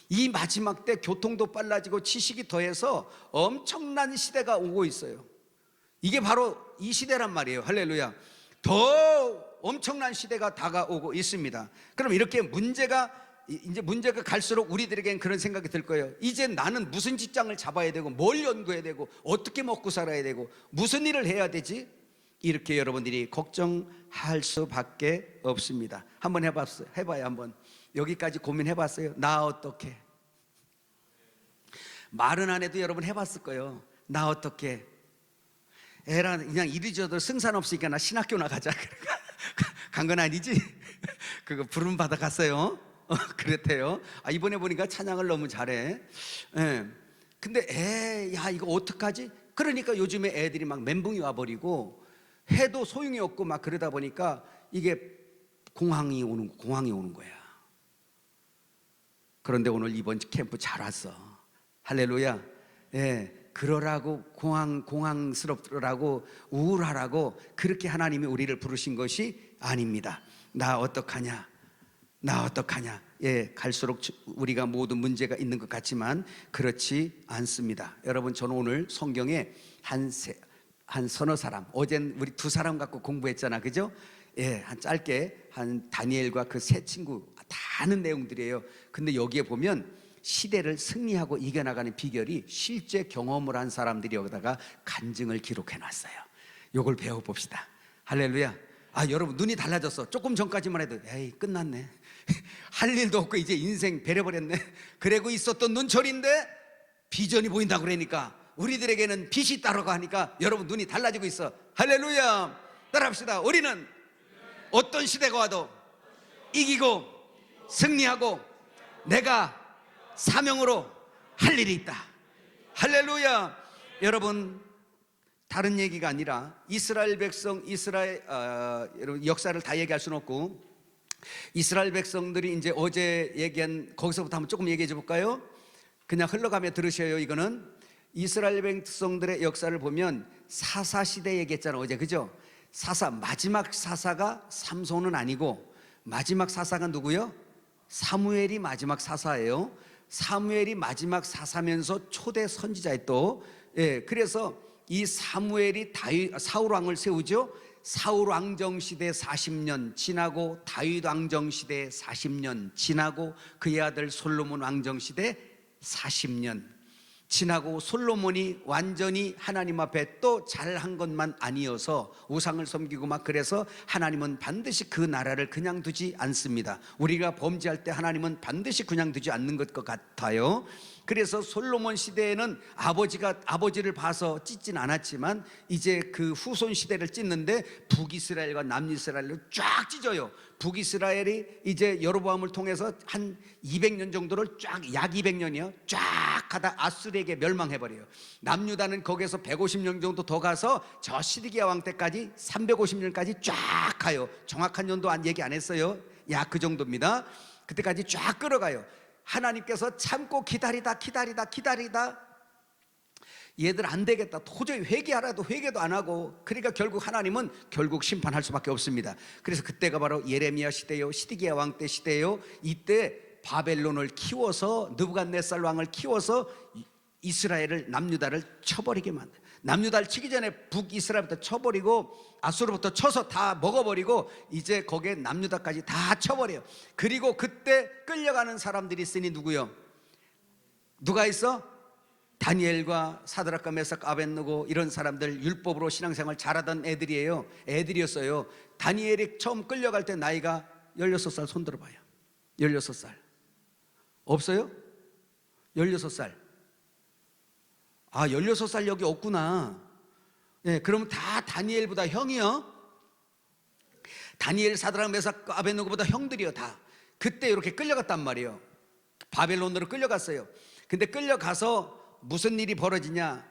이 마지막 때 교통도 빨라지고 지식이 더해서 엄청난 시대가 오고 있어요. 이게 바로 이 시대란 말이에요. 할렐루야. 더 엄청난 시대가 다가오고 있습니다. 그럼 이렇게 문제가 갈수록 우리들에겐 그런 생각이 들 거예요. 이제 나는 무슨 직장을 잡아야 되고, 뭘 연구해야 되고, 어떻게 먹고 살아야 되고, 무슨 일을 해야 되지? 이렇게 여러분들이 걱정할 수밖에 없습니다. 한번 해봐요. 한번 여기까지 고민해봤어요? 나 어떻게? 말은 안 해도 여러분 해봤을 거예요. 나 어떻게? 에라, 그냥 이리저리 승산 없으니까 나 신학교나 가자. 간 건 아니지? 그거 부름 받아 갔어요. 그랬대요. 이번에 보니까 찬양을 너무 잘해. 예. 근데 야, 이거 어떡하지? 그러니까 요즘에 애들이 막 멘붕이 와버리고 해도 소용이 없고 막 그러다 보니까 이게 공황이 오는 거야. 그런데 오늘 이번 캠프 잘 왔어. 할렐루야. 예. 그러라고 공황스럽더라고, 우울하라고 그렇게 하나님이 우리를 부르신 것이 아닙니다. 나 어떡하냐? 나 어떡하냐? 예, 갈수록 우리가 모든 문제가 있는 것 같지만 그렇지 않습니다. 여러분, 저는 오늘 성경에 한 서너 사람, 어젠 우리 두 사람 갖고 공부했잖아, 그죠? 예, 한 짧게 한 다니엘과 그 세 친구 다 아는 내용들이에요. 근데 여기에 보면 시대를 승리하고 이겨나가는 비결이 실제 경험을 한 사람들이 여기다가 간증을 기록해 놨어요. 요걸 배워봅시다. 할렐루야. 여러분, 눈이 달라졌어. 조금 전까지만 해도 에이, 끝났네. 할 일도 없고 이제 인생 배려버렸네. 그러고 있었던 눈초리인데 비전이 보인다고 그러니까 우리들에게는 빛이 따라가 하니까 여러분 눈이 달라지고 있어. 할렐루야. 따라합시다. 우리는 어떤 시대가 와도 이기고 승리하고 내가 사명으로 할 일이 있다. 할렐루야. 여러분, 다른 얘기가 아니라 이스라엘 백성, 여러분 역사를 다 얘기할 수는 없고, 이스라엘 백성들이 이제 어제 얘기한 거기서부터 한번 조금 얘기해 줘 볼까요? 그냥 흘러가며 들으셔요. 이거는 이스라엘 백성들의 역사를 보면 사사 시대 얘기했잖아 어제, 그죠? 마지막 사사가 삼손은 아니고 마지막 사사가 누구요? 사무엘이 마지막 사사예요. 사무엘이 마지막 사사면서 초대 선지자에 또, 예, 그래서 이 사무엘이 사울 왕을 세우죠. 사울 왕정 시대 40년 지나고 다윗 왕정 시대 40년 지나고 그의 아들 솔로몬 왕정 시대 40년 지나고, 솔로몬이 완전히 하나님 앞에 또 잘한 것만 아니어서 우상을 섬기고 막 그래서 하나님은 반드시 그 나라를 그냥 두지 않습니다. 우리가 범죄할 때 하나님은 반드시 그냥 두지 않는 것 같아요. 그래서 솔로몬 시대에는 아버지를 봐서 찢진 않았지만 이제 그 후손 시대를 찢는데 북이스라엘과 남이스라엘로 쫙 찢어요. 북이스라엘이 이제 여로보암을 통해서 한 200년 정도를 약 200년이요 쫙 하다 아수르에게 멸망해버려요. 남유다는 거기에서 150년 정도 더 가서 저 시드기야 왕 때까지 350년까지 쫙 가요. 정확한 연도 얘기 안 했어요. 약 그 정도입니다. 그때까지 쫙 끌어가요. 하나님께서 참고 기다리다 얘들 안 되겠다, 도저히 회개하라도 회개도 안 하고, 그러니까 결국 하나님은 결국 심판할 수밖에 없습니다. 그래서 그때가 바로 예레미야 시대요, 시드기야 왕 때 시대요. 이때 바벨론을 키워서, 느부갓네살 왕을 키워서 이스라엘을, 남유다를 쳐버리게 만들. 남유다를 치기 전에 북이스라엘부터 쳐버리고 아수르부터 쳐서 다 먹어버리고 이제 거기에 남유다까지 다 쳐버려요. 그리고 그때 끌려가는 사람들이 있으니 누구요? 누가 있어? 다니엘과 사드락과 메삭 아벳느고, 이런 사람들 율법으로 신앙생활 잘하던 애들이에요. 애들이었어요. 다니엘이 처음 끌려갈 때 나이가 16살. 손 들어봐요. 16살. 없어요? 16살. 아, 16살 여기 없구나. 네, 그러면 다 다니엘보다 형이요. 다니엘, 사드락, 메삭, 아벳느고보다 형들이요. 다 그때 이렇게 끌려갔단 말이에요. 바벨론으로 끌려갔어요. 근데 끌려가서 무슨 일이 벌어지냐?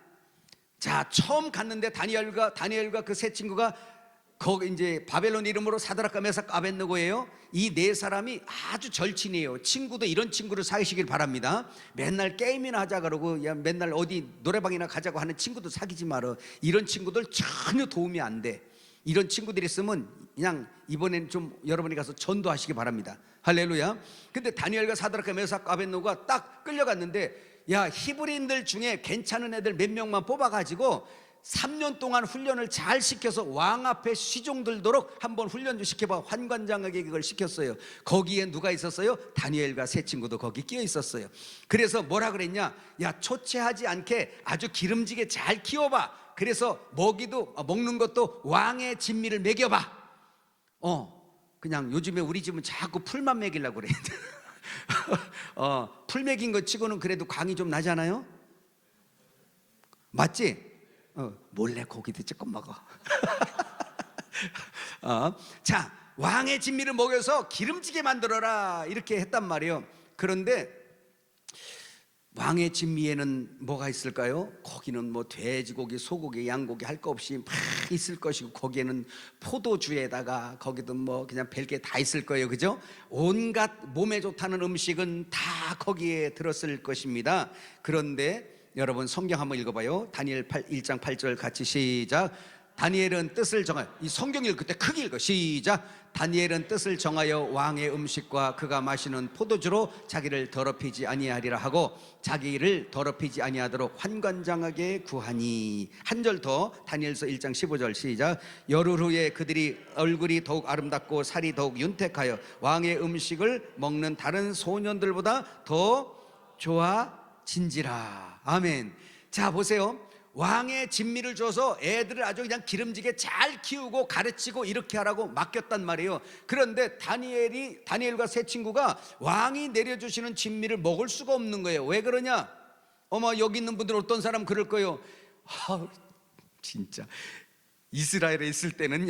자, 처음 갔는데 다니엘과 그 세 친구가 거기 이제 바벨론 이름으로 사드락과 메삭 아벳느고예요. 이 네 사람이 아주 절친이에요. 친구도 이런 친구를 사귀시길 바랍니다. 맨날 게임이나 하자 그러고, 야, 맨날 어디 노래방이나 가자고 하는 친구도 사귀지 마라. 이런 친구들 전혀 도움이 안 돼. 이런 친구들이 있으면 그냥 이번엔 좀 여러분이 가서 전도하시기 바랍니다. 할렐루야. 근데 다니엘과 사드락과 메삭 아벳느고가 딱 끌려갔는데, 야, 히브리인들 중에 괜찮은 애들 몇 명만 뽑아가지고 3년 동안 훈련을 잘 시켜서 왕 앞에 시종들도록 한번 훈련 좀 시켜봐. 환관장에게 이걸 시켰어요. 거기에 누가 있었어요? 다니엘과 세 친구도 거기 끼어 있었어요. 그래서 뭐라 그랬냐? 야, 초췌하지 않게 아주 기름지게 잘 키워봐. 그래서 먹는 것도 왕의 진미를 먹여봐. 그냥 요즘에 우리 집은 자꾸 풀만 먹이려고 그래. 풀 먹인 것 치고는 그래도 광이 좀 나잖아요. 맞지? 몰래 고기도 조금 먹어. 자, 왕의 진미를 먹여서 기름지게 만들어라, 이렇게 했단 말이에요. 그런데 왕의 진미에는 뭐가 있을까요? 거기는 뭐 돼지고기, 소고기, 양고기 할 거 없이 막 있을 것이고, 거기에는 포도주에다가 거기도 뭐 그냥 별게 다 있을 거예요. 그죠? 온갖 몸에 좋다는 음식은 다 거기에 들었을 것입니다. 그런데 여러분 성경 한번 읽어봐요. 다니엘 1장 8절 같이 시작. 다니엘은 뜻을 정하여, 이 성경 읽을 때 크게 읽어. 시작. 다니엘은 뜻을 정하여 왕의 음식과 그가 마시는 포도주로 자기를 더럽히지 아니하리라 하고 자기를 더럽히지 아니하도록 환관장하게 구하니. 한 절 더, 다니엘서 1장 15절 시작. 열흘 후에 그들이 얼굴이 더욱 아름답고 살이 더욱 윤택하여 왕의 음식을 먹는 다른 소년들보다 더 좋아진지라. 아멘. 자, 보세요. 왕의 진미를 줘서 애들을 아주 그냥 기름지게 잘 키우고 가르치고 이렇게 하라고 맡겼단 말이에요. 그런데 다니엘과 세 친구가 왕이 내려주시는 진미를 먹을 수가 없는 거예요. 왜 그러냐? 여기 있는 분들 어떤 사람 그럴 거예요. 진짜 이스라엘에 있을 때는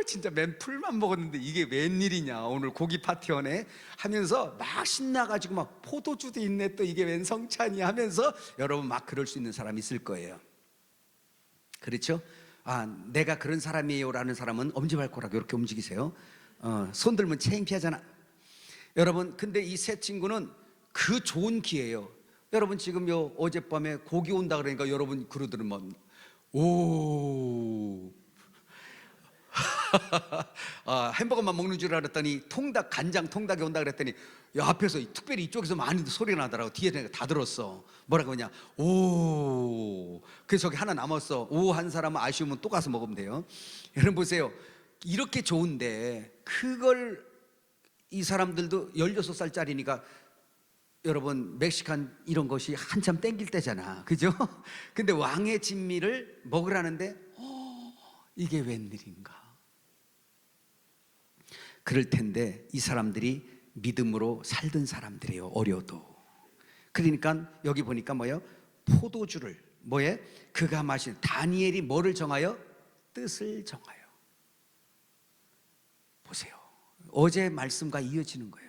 진짜 맨 풀만 먹었는데 이게 웬일이냐, 오늘 고기 파티 오네 하면서 막 신나가지고 막 포도주도 있네, 또 이게 웬 성찬이야 하면서 여러분 막 그럴 수 있는 사람이 있을 거예요. 그렇죠? 내가 그런 사람이에요 라는 사람은 엄지발가락 이렇게 움직이세요. 손 들면 창피하잖아. 여러분, 근데 이 세 친구는 그 좋은 기회예요. 여러분 지금 어젯밤에 고기 온다 그러니까 여러분 그러더만, 오 햄버거만 먹는 줄 알았더니 간장 통닭이 온다 그랬더니 앞에서 특별히 이쪽에서 많이 소리가 나더라고. 뒤에 다 들었어. 뭐라고 하냐, 오. 그래서 저기 하나 남았어. 오 한 사람은 아쉬우면 또 가서 먹으면 돼요. 여러분 보세요. 이렇게 좋은데 그걸 이 사람들도 16살짜리니까 여러분 멕시칸 이런 것이 한참 땡길 때잖아, 그죠? 근데 왕의 진미를 먹으라는데 이게 웬일인가? 그럴 텐데 이 사람들이 믿음으로 살던 사람들이에요. 어려도. 그러니까 여기 보니까 뭐예요? 포도주를 그가 마신, 다니엘이 뭐를 정하여? 뜻을 정하여. 보세요. 어제 말씀과 이어지는 거예요.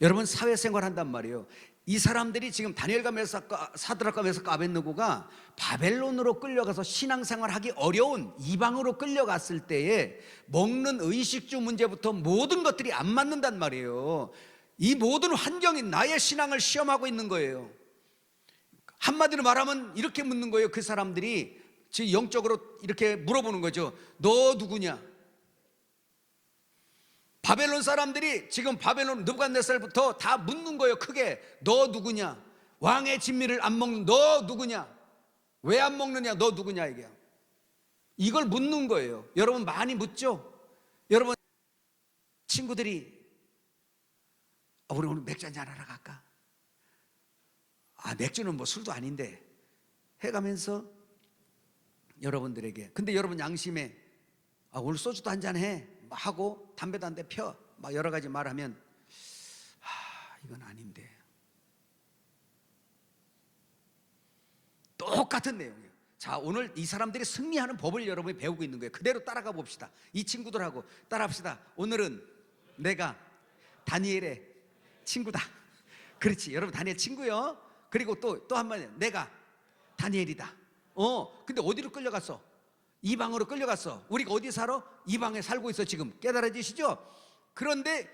여러분 사회생활 한단 말이에요. 이 사람들이 지금 다니엘과 사드락과 메삭과 아벳느고가 바벨론으로 끌려가서 신앙생활하기 어려운 이방으로 끌려갔을 때에 먹는 의식주 문제부터 모든 것들이 안 맞는단 말이에요. 이 모든 환경이 나의 신앙을 시험하고 있는 거예요. 한마디로 말하면 이렇게 묻는 거예요. 그 사람들이 즉 영적으로 이렇게 물어보는 거죠. 너 누구냐? 바벨론 사람들이 지금 바벨론 느부갓네살부터 다 묻는 거예요. 크게 너 누구냐? 왕의 진미를 안 먹는 너 누구냐? 왜 안 먹느냐? 너 누구냐? 이걸 묻는 거예요. 여러분 많이 묻죠? 여러분 친구들이 우리 오늘 맥주 한잔 하러 갈까? 맥주는 뭐 술도 아닌데 해가면서 여러분들에게, 근데 여러분 양심에 오늘 소주도 한잔 해 하고 담배도 한 대 펴 막 여러 가지 말하면 이건 아닌데. 똑같은 내용이에요. 자, 오늘 이 사람들이 승리하는 법을 여러분이 배우고 있는 거예요. 그대로 따라가 봅시다. 이 친구들하고 따라합시다. 오늘은 내가 다니엘의 친구다. 그렇지, 여러분 다니엘 친구요. 그리고 또 한번 내가 다니엘이다. 근데 어디로 끌려갔어? 이방으로 끌려갔어. 우리가 어디 살아? 이방에 살고 있어 지금. 깨달아지시죠? 그런데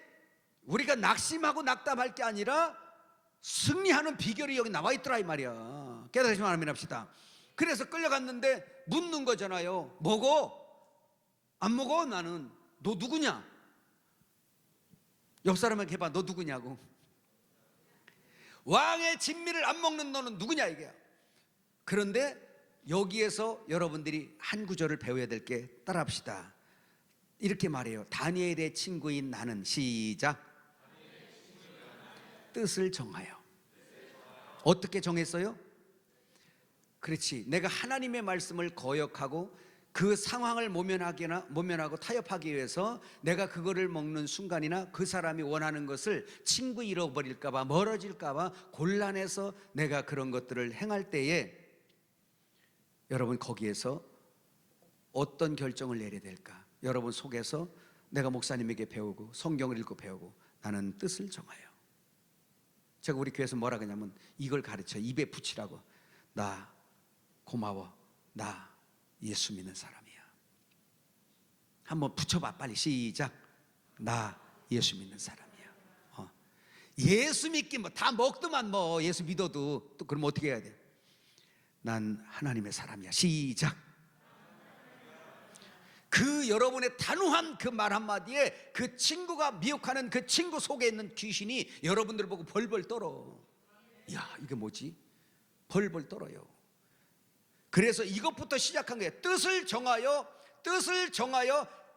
우리가 낙심하고 낙담할 게 아니라 승리하는 비결이 여기 나와 있더라 이 말이야. 깨달으시면 아멘 합시다. 그래서 끌려갔는데 묻는 거잖아요. 먹어? 안 먹어? 나는. 너 누구냐? 옆 사람에게 해봐. 너 누구냐고. 왕의 진미를 안 먹는 너는 누구냐 이게야. 그런데 여기에서 여러분들이 한 구절을 배워야 될 게, 따라합시다. 이렇게 말해요. 다니엘의 친구인 나는, 시작, 뜻을 정하여. 어떻게 정했어요? 그렇지, 내가 하나님의 말씀을 거역하고 그 상황을 모면하고 타협하기 위해서 내가 그거를 먹는 순간이나 그 사람이 원하는 것을 친구 잃어버릴까 봐, 멀어질까 봐 곤란해서 내가 그런 것들을 행할 때에 여러분 거기에서 어떤 결정을 내려야 될까? 여러분 속에서 내가 목사님에게 배우고 성경을 읽고 배우고 나는 뜻을 정하여. 제가 우리 교회에서 뭐라 그러냐면 이걸 가르쳐 입에 붙이라고. 나 고마워. 나 예수 믿는 사람이야. 한번 붙여봐 빨리. 시작. 나 예수 믿는 사람이야. 예수 믿기 뭐 다 먹더만 뭐 예수 믿어도 또 그럼 어떻게 해야 돼? 난 하나님의 사람이야. 시작. 그 여러분의 단호한 그 말 한마디에 그 친구가 미혹하는 그 친구 속에 있는 귀신이 여러분들 보고 벌벌 떨어. 야, 이게 뭐지? 벌벌 떨어요. 그래서 이것부터 시작한 거예요. 뜻을 정하여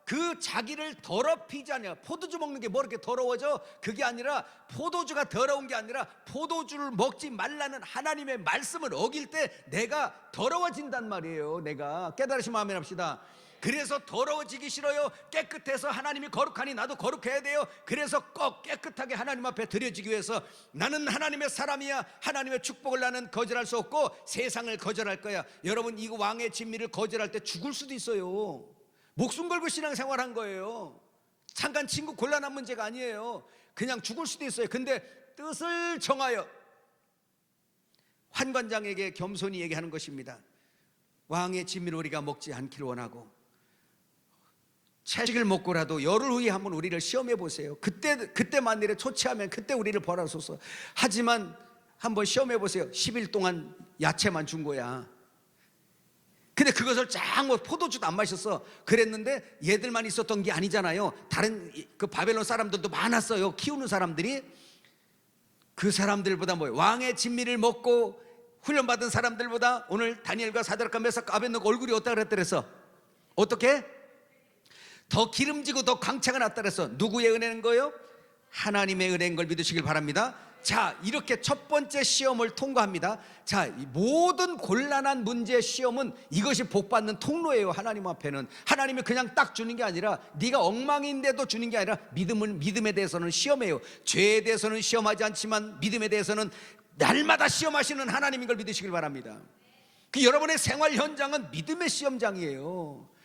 그 자기를 더럽히지 않냐. 포도주 먹는 게 뭐 이렇게 더러워져? 그게 아니라 포도주가 더러운 게 아니라 포도주를 먹지 말라는 하나님의 말씀을 어길 때 내가 더러워진단 말이에요. 내가 깨달으시면 아멘 합시다. 그래서 더러워지기 싫어요. 깨끗해서 하나님이 거룩하니 나도 거룩해야 돼요. 그래서 꼭 깨끗하게 하나님 앞에 드려지기 위해서 나는 하나님의 사람이야. 하나님의 축복을 나는 거절할 수 없고 세상을 거절할 거야. 여러분 이거 왕의 진미를 거절할 때 죽을 수도 있어요. 목숨 걸고 신앙생활한 거예요. 잠깐 친구 곤란한 문제가 아니에요. 그냥 죽을 수도 있어요. 근데 뜻을 정하여. 환관장에게 겸손히 얘기하는 것입니다. 왕의 진미를 우리가 먹지 않기를 원하고 채식을 먹고라도 열흘 후에 한번 우리를 시험해 보세요. 그때 만일에 초치하면 그때 우리를 벌하소서. 하지만 한번 시험해 보세요. 10일 동안 야채만 준 거야. 근데 그것을 쫙 포도주도 안 마셨어. 그랬는데 얘들만 있었던 게 아니잖아요. 다른 그 바벨론 사람들도 많았어요. 키우는 사람들이. 그 사람들보다 뭐예요? 왕의 진미를 먹고 훈련받은 사람들보다 오늘 다니엘과 사드락과 메삭과 아벳느고 얼굴이 어떻다 그랬더랬어? 어떻게? 더 기름지고 더 광채가 났다 그랬어. 누구의 은혜인 거예요? 하나님의 은혜인 걸 믿으시길 바랍니다. 자, 이렇게 첫 번째 시험을 통과합니다. 자, 이 모든 곤란한 문제의 시험은 이것이 복받는 통로예요. 하나님 앞에는. 하나님이 그냥 딱 주는 게 아니라 네가 엉망인데도 주는 게 아니라 믿음에 대해서는 시험해요. 죄에 대해서는 시험하지 않지만 믿음에 대해서는 날마다 시험하시는 하나님인 걸 믿으시길 바랍니다. 그 여러분의 생활 현장은 믿음의 시험장이에요.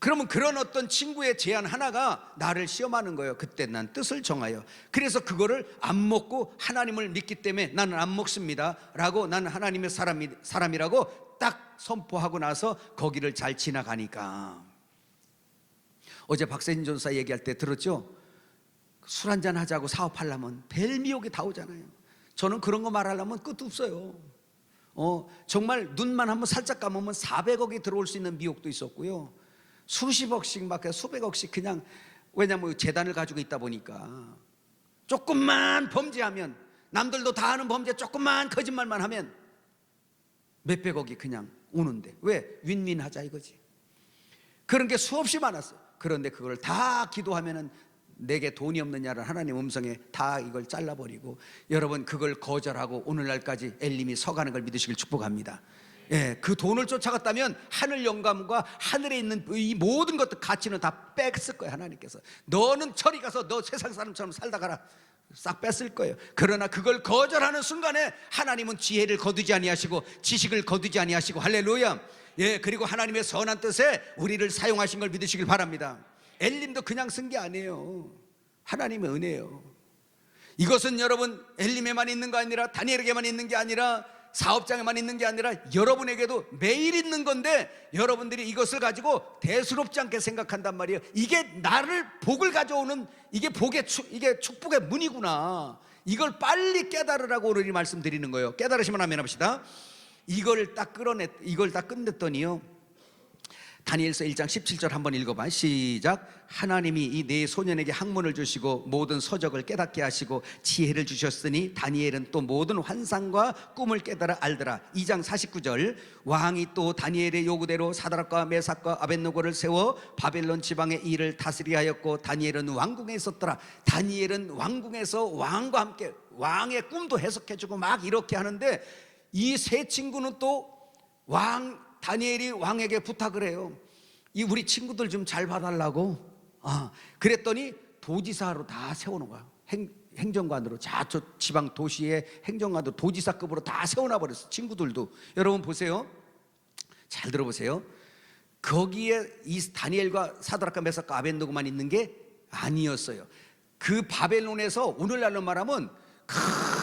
그러면 그런 어떤 친구의 제안 하나가 나를 시험하는 거예요. 그때 난 뜻을 정하여. 그래서 그거를 안 먹고 하나님을 믿기 때문에 나는 안 먹습니다 라고, 나는 하나님의 사람이라고 딱 선포하고 나서 거기를 잘 지나가니까. 어제 박세진 전사 얘기할 때 들었죠? 술 한잔 하자고 사업하려면 벨미혹이 다 오잖아요. 저는 그런 거 말하려면 끝도 없어요. 정말 눈만 한번 살짝 감으면 400억이 들어올 수 있는 미혹도 있었고요. 수십억씩 막 수백억씩 그냥, 왜냐면 재단을 가지고 있다 보니까 조금만 범죄하면, 남들도 다 하는 범죄 조금만 거짓말만 하면 몇백억이 그냥 오는데, 왜? 윈윈하자 이거지. 그런 게 수없이 많았어요. 그런데 그걸 다 기도하면은 내게 돈이 없느냐를 하나님 음성에 다 이걸 잘라버리고, 여러분 그걸 거절하고 오늘날까지 엘림이 서가는 걸 믿으시길 축복합니다. 예, 그 돈을 쫓아갔다면 하늘 영감과 하늘에 있는 이 모든 것들 가치는 다 뺐을 거예요. 하나님께서 너는 저리 가서 너 세상 사람처럼 살다 가라, 싹 뺐을 거예요. 그러나 그걸 거절하는 순간에 하나님은 지혜를 거두지 아니하시고 지식을 거두지 아니하시고, 할렐루야. 예, 그리고 하나님의 선한 뜻에 우리를 사용하신 걸 믿으시길 바랍니다. 엘림도 그냥 쓴 게 아니에요. 하나님의 은혜예요. 이것은 여러분 엘림에만 있는 거 아니라, 다니엘에게만 있는 게 아니라, 사업장에만 있는 게 아니라 여러분에게도 매일 있는 건데, 여러분들이 이것을 가지고 대수롭지 않게 생각한단 말이에요. 이게 나를 복을 가져오는, 이게 이게 축복의 문이구나. 이걸 빨리 깨달으라고 오늘이 말씀드리는 거예요. 깨달으시면 아멘 합시다. 이걸 딱 끝냈더니요, 다니엘서 1장 17절 한번 읽어봐. 시작. 하나님이 이 네 소년에게 학문을 주시고 모든 서적을 깨닫게 하시고 지혜를 주셨으니 다니엘은 또 모든 환상과 꿈을 깨달아 알더라. 2장 49절. 왕이 또 다니엘의 요구대로 사드락과 메삭과 아벳느고를 세워 바벨론 지방의 일을 다스리게 하였고, 다니엘은 왕궁에 있었더라. 다니엘은 왕궁에서 왕과 함께 왕의 꿈도 해석해주고 막 이렇게 하는데, 이 세 친구는 또 다니엘이 왕에게 부탁을 해요. 이 우리 친구들 좀 잘 봐달라고. 그랬더니 도지사로 다 세워놓은 거야. 행정관으로, 저 지방 도시의 행정관으로 도지사급으로 다 세워놔 버렸어. 친구들도. 여러분 보세요. 잘 들어보세요. 거기에 이 다니엘과 사드락과 메삭과 아벳느고만 있는 게 아니었어요. 그 바벨론에서 오늘날로 말하면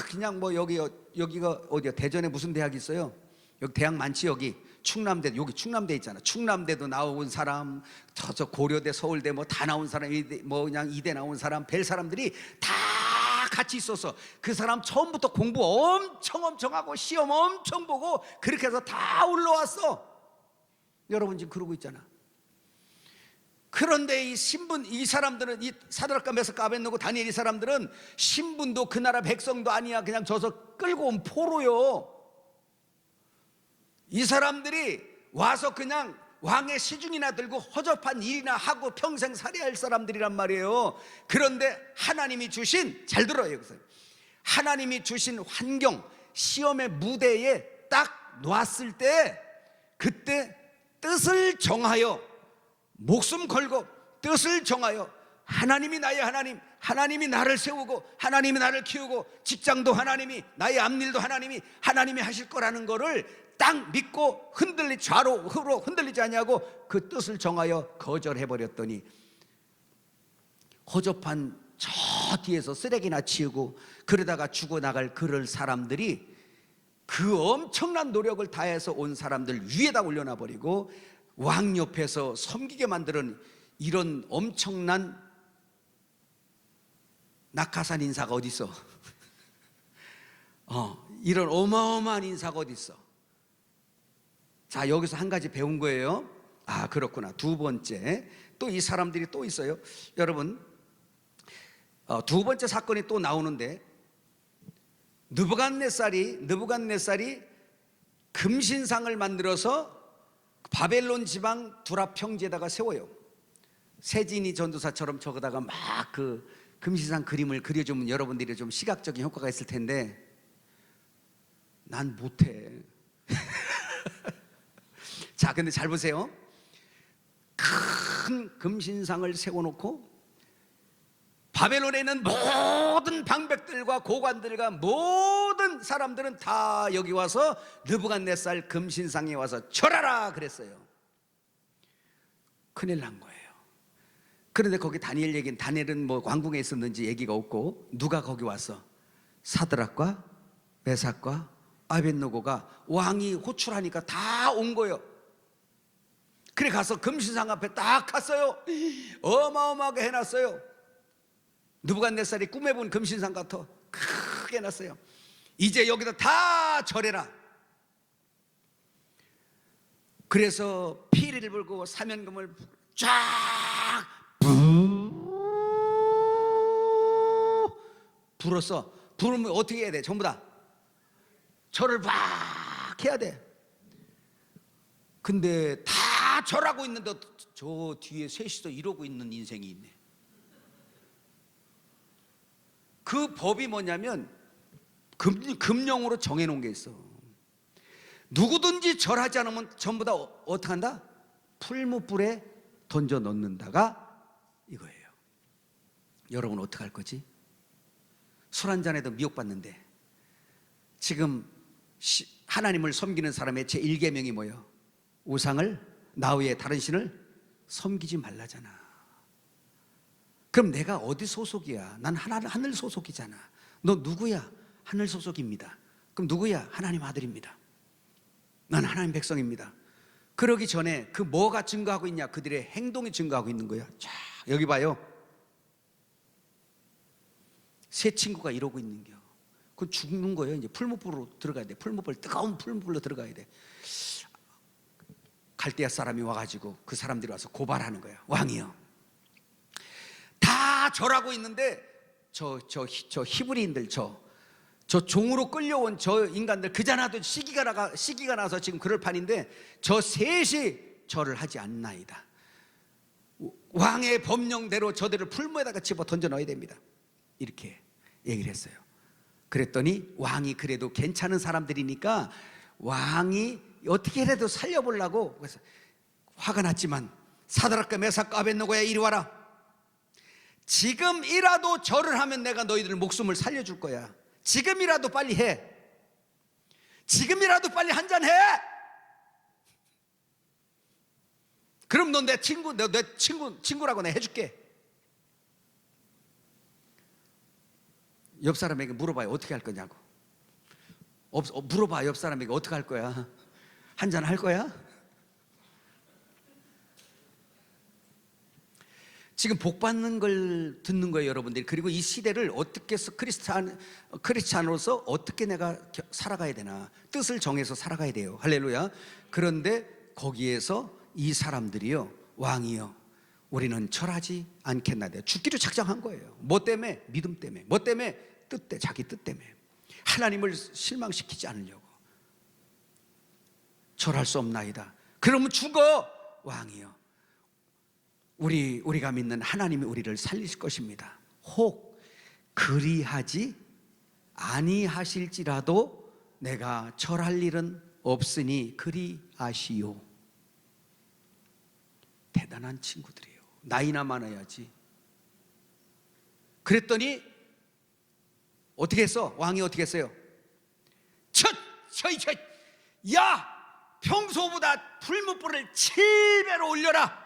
그냥 뭐 여기가 어디야? 대전에 무슨 대학이 있어요? 여기 대학 많지. 여기 충남대, 여기 충남대 있잖아. 충남대도 나온 사람, 저 고려대, 서울대 뭐 다 나온 사람, 뭐 그냥 이대 나온 사람, 별 사람들이 다 같이 있어서 그 사람 처음부터 공부 엄청 하고 시험 엄청 보고 그렇게 해서 다 올라왔어. 여러분 지금 그러고 있잖아. 그런데 이 신분, 이 사람들은, 이 사드락과 메삭과 아벳느고 다니엘, 이 사람들은 신분도 그 나라 백성도 아니야. 그냥 저서 끌고 온 포로요. 이 사람들이 와서 그냥 왕의 시중이나 들고 허접한 일이나 하고 평생 살아야 할 사람들이란 말이에요. 그런데 하나님이 주신, 잘 들어요 여기서, 하나님이 주신 환경, 시험의 무대에 딱 놨을 때, 그때 뜻을 정하여, 목숨 걸고 뜻을 정하여, 하나님이 나의 하나님, 하나님이 나를 세우고 하나님이 나를 키우고 직장도 하나님이, 나의 앞일도 하나님이 하실 거라는 거를 딱 믿고 좌로 우로 흔들리지 아니하고 그 뜻을 정하여 거절해버렸더니, 허접한 저 뒤에서 쓰레기나 치우고 그러다가 죽어나갈 그럴 사람들이 그 엄청난 노력을 다해서 온 사람들 위에다 올려놔버리고 왕 옆에서 섬기게 만드는 이런 엄청난 낙하산 인사가 어디 있어? 이런 어마어마한 인사가 어디 있어? 자, 여기서 한 가지 배운 거예요. 그렇구나. 두 번째, 또 이 사람들이 또 있어요. 여러분, 두 번째 사건이 또 나오는데, 느부갓네살이 금신상을 만들어서 바벨론 지방 두랍 평지에다가 세워요. 세진이 전도사처럼 저거다가 막 그 금신상 그림을 그려주면 여러분들이 좀 시각적인 효과가 있을 텐데, 난 못해. 자, 근데 잘 보세요. 큰 금신상을 세워놓고 바벨론에 있는 모든 방백들과 고관들과 모든 사람들은 다 여기 와서 느부갓네살 금신상에 와서 절하라 그랬어요. 큰일 난 거예요. 그런데 거기 다니엘은 뭐 왕궁에 있었는지 얘기가 없고, 누가 거기 왔어? 사드락과 메삭과 아벳느고가 왕이 호출하니까 다 온 거예요. 그래 가서 금신상 앞에 딱 갔어요. 어마어마하게 해놨어요. 느부갓네살이 꿈에 본 금신상 같아 크게 해놨어요. 이제 여기다 다 절해라. 그래서 피리를 불고 사면금을 쫙 불었어. 부르면 어떻게 해야 돼? 전부 다 절을 막 해야 돼. 근데 다 절하고 있는데 저 뒤에 셋이서 이러고 있는 인생이 있네. 그 법이 뭐냐면 금령으로 정해놓은 게 있어. 누구든지 절하지 않으면 전부 다 어떻게 한다? 풀무불에 던져 넣는다가 이거예요. 여러분 어떻게 할 거지? 술 한잔해도 미혹받는데 지금 하나님을 섬기는 사람의 제1계명이 뭐예요? 우상을 나 외에 다른 신을 섬기지 말라잖아. 그럼 내가 어디 소속이야? 난 하늘 소속이잖아. 너 누구야? 하늘 소속입니다. 그럼 누구야? 하나님 아들입니다. 난 하나님 백성입니다. 그러기 전에 그 뭐가 증거하고 있냐? 그들의 행동이 증거하고 있는 거야. 자, 여기 봐요. 세 친구가 이러고 있는 겨. 그건 죽는 거예요. 이제 풀무불로 들어가야 돼. 풀무불, 뜨거운 풀무불로 들어가야 돼. 갈대아 사람이 와가지고 그 사람들이 와서 고발하는 거야. 왕이요, 다 절하고 있는데 저 히브리인들, 저 종으로 끌려온 저 인간들 그자나도 시기가 나서 지금 그럴 판인데 저 셋이 절을 하지 않나이다. 왕의 법령대로 저들을 풀무에다가 집어 던져 넣어야 됩니다. 이렇게 얘기를 했어요. 그랬더니 왕이 그래도 괜찮은 사람들이니까 왕이 어떻게라도 살려보려고, 그래서 화가 났지만 사드락과 메삭과 아벳느고야 이리 와라. 지금이라도 절을 하면 내가 너희들 목숨을 살려줄 거야. 지금이라도 빨리 해. 지금이라도 빨리 한잔해. 그럼 너 내 친구라고 내가 해줄게. 옆 사람에게 물어봐요. 어떻게 할 거냐고. 물어봐. 옆 사람에게 어떻게 할 거야? 한잔 할 거야? 지금 복 받는 걸 듣는 거예요, 여러분들이. 그리고 이 시대를 어떻게 해서 크리스찬으로서 어떻게 내가 살아가야 되나, 뜻을 정해서 살아가야 돼요. 할렐루야. 그런데 거기에서 이 사람들이요, 왕이요, 우리는 절하지 않겠나요? 죽기로 작정한 거예요. 뭐 때문에? 믿음 때문에. 뭐 때문에? 뜻 때문에. 자기 뜻 때문에. 하나님을 실망시키지 않으려고. 절할 수 없나이다. 그러면 죽어. 왕이요, 우리가 믿는 하나님이 우리를 살리실 것입니다. 혹 그리하지 아니하실지라도 내가 절할 일은 없으니 그리하시오. 대단한 친구들이에요. 나이나 많아야지. 그랬더니 어떻게 했어? 왕이 어떻게 했어요? 야, 평소보다 풀무불을 7배로 올려라.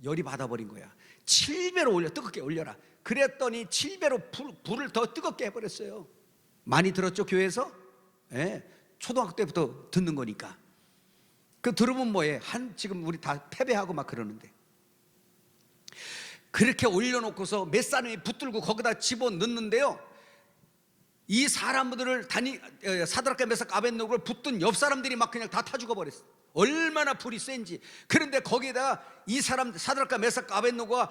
열이 받아버린 거야. 7배로 올려, 뜨겁게 올려라. 그랬더니 7배로 불을 더 뜨겁게 해버렸어요. 많이 들었죠, 교회에서? 예, 초등학교 때부터 듣는 거니까. 그 들으면 뭐해? 지금 우리 다 패배하고 막 그러는데. 그렇게 올려놓고서 몇 사람이 붙들고 거기다 집어넣는데요, 이 사람들을 사드락과 메삭과 아벳느고를 붙든 옆 사람들이 막 그냥 다 타 죽어버렸어. 얼마나 불이 센지. 그런데 거기에다가 이 사람 사드락과 메삭과 아벳느고가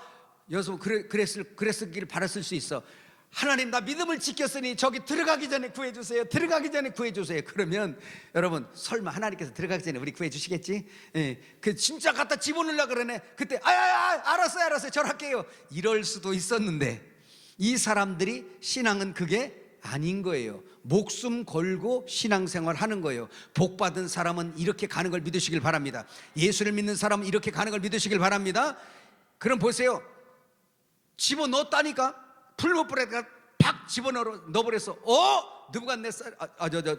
여기서 그랬길 바랐을 수 있어. 하나님, 나 믿음을 지켰으니 저기 들어가기 전에 구해주세요. 들어가기 전에 구해주세요. 그러면 여러분, 설마 하나님께서 들어가기 전에 우리 구해주시겠지? 예, 그 진짜 갖다 집어넣으려고 그러네. 그때 알았어요 절할게요. 이럴 수도 있었는데 이 사람들이 신앙은 그게 아닌 거예요. 목숨 걸고 신앙생활 하는 거예요. 복 받은 사람은 이렇게 가는 걸 믿으시길 바랍니다. 예수를 믿는 사람은 이렇게 가는 걸 믿으시길 바랍니다. 그럼 보세요. 집어넣었다니까. 풀무불에다가 팍 집어넣어버렸어. 느부갓네살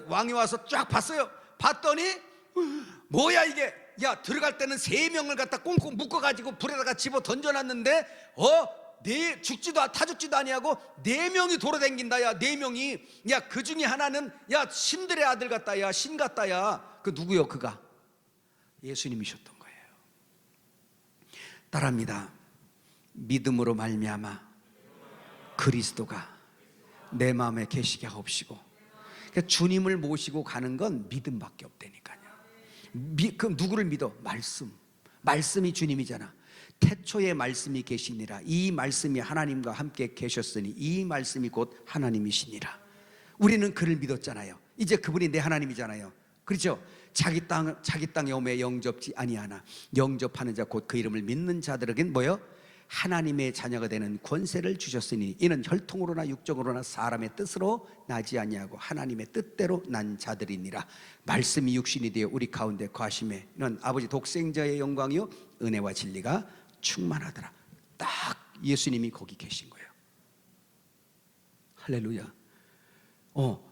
왕이 와서 쫙 봤어요. 봤더니 뭐야 이게? 야, 들어갈 때는 3명을 갖다 꽁꽁 묶어가지고 불에다가 집어 던져놨는데 타 죽지도 아니하고 4명이 돌아다닌다. 야, 4명이. 야, 그 중에 하나는 야, 신들의 아들 같다. 야, 신 같다. 야, 그 누구요? 그가 예수님이셨던 거예요. 따라합니다. 믿음으로 말미암아 그리스도가 내 마음에 계시게 하옵시고. 그러니까 주님을 모시고 가는 건 믿음밖에 없다니까요. 그럼 누구를 믿어? 말씀이 주님이잖아. 태초에 말씀이 계시니라. 이 말씀이 하나님과 함께 계셨으니 이 말씀이 곧 하나님이시니라. 우리는 그를 믿었잖아요. 이제 그분이 내 하나님이잖아요. 그렇죠? 자기 땅에 오매 영접지 아니하나 영접하는 자 곧 그 이름을 믿는 자들에겐 뭐요? 하나님의 자녀가 되는 권세를 주셨으니 이는 혈통으로나 육적으로나 사람의 뜻으로 나지 아니하고 하나님의 뜻대로 난 자들이니라. 말씀이 육신이 되어 우리 가운데 거하심에 이는 아버지 독생자의 영광이요 은혜와 진리가 충만하더라. 딱 예수님이 거기 계신 거예요. 할렐루야.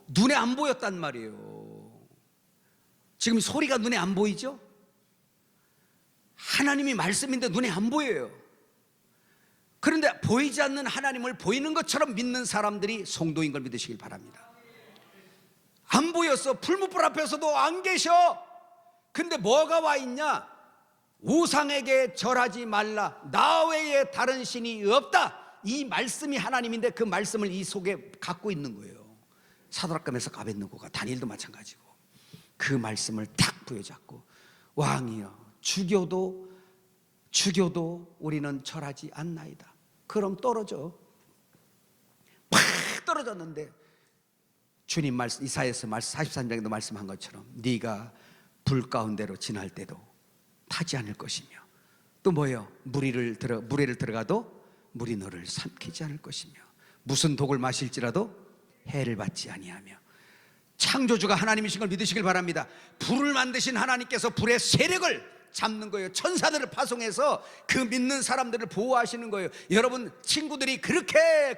눈에 안 보였단 말이에요. 지금 소리가 눈에 안 보이죠? 하나님이 말씀인데 눈에 안 보여요. 그런데 보이지 않는 하나님을 보이는 것처럼 믿는 사람들이 성도인 걸 믿으시길 바랍니다. 안 보였어. 풀무불 앞에서도 안 계셔. 근데 뭐가 와 있냐? 우상에게 절하지 말라. 나 외에 다른 신이 없다. 이 말씀이 하나님인데 그 말씀을 이 속에 갖고 있는 거예요. 사드락과 메삭과 아벳느고가, 다니엘도 마찬가지고 그 말씀을 탁 부여잡고 왕이여 죽여도 우리는 절하지 않나이다. 그럼 떨어져. 팍 떨어졌는데 주님 말씀, 이사야서 43장에도 말씀한 것처럼 네가 불 가운데로 지날 때도 타지 않을 것이며 또 뭐예요? 무리를 들어가도 물이 너를 삼키지 않을 것이며 무슨 독을 마실지라도 해를 받지 아니하며. 창조주가 하나님이신 걸 믿으시길 바랍니다. 불을 만드신 하나님께서 불의 세력을 잡는 거예요. 천사들을 파송해서 그 믿는 사람들을 보호하시는 거예요. 여러분 친구들이 그렇게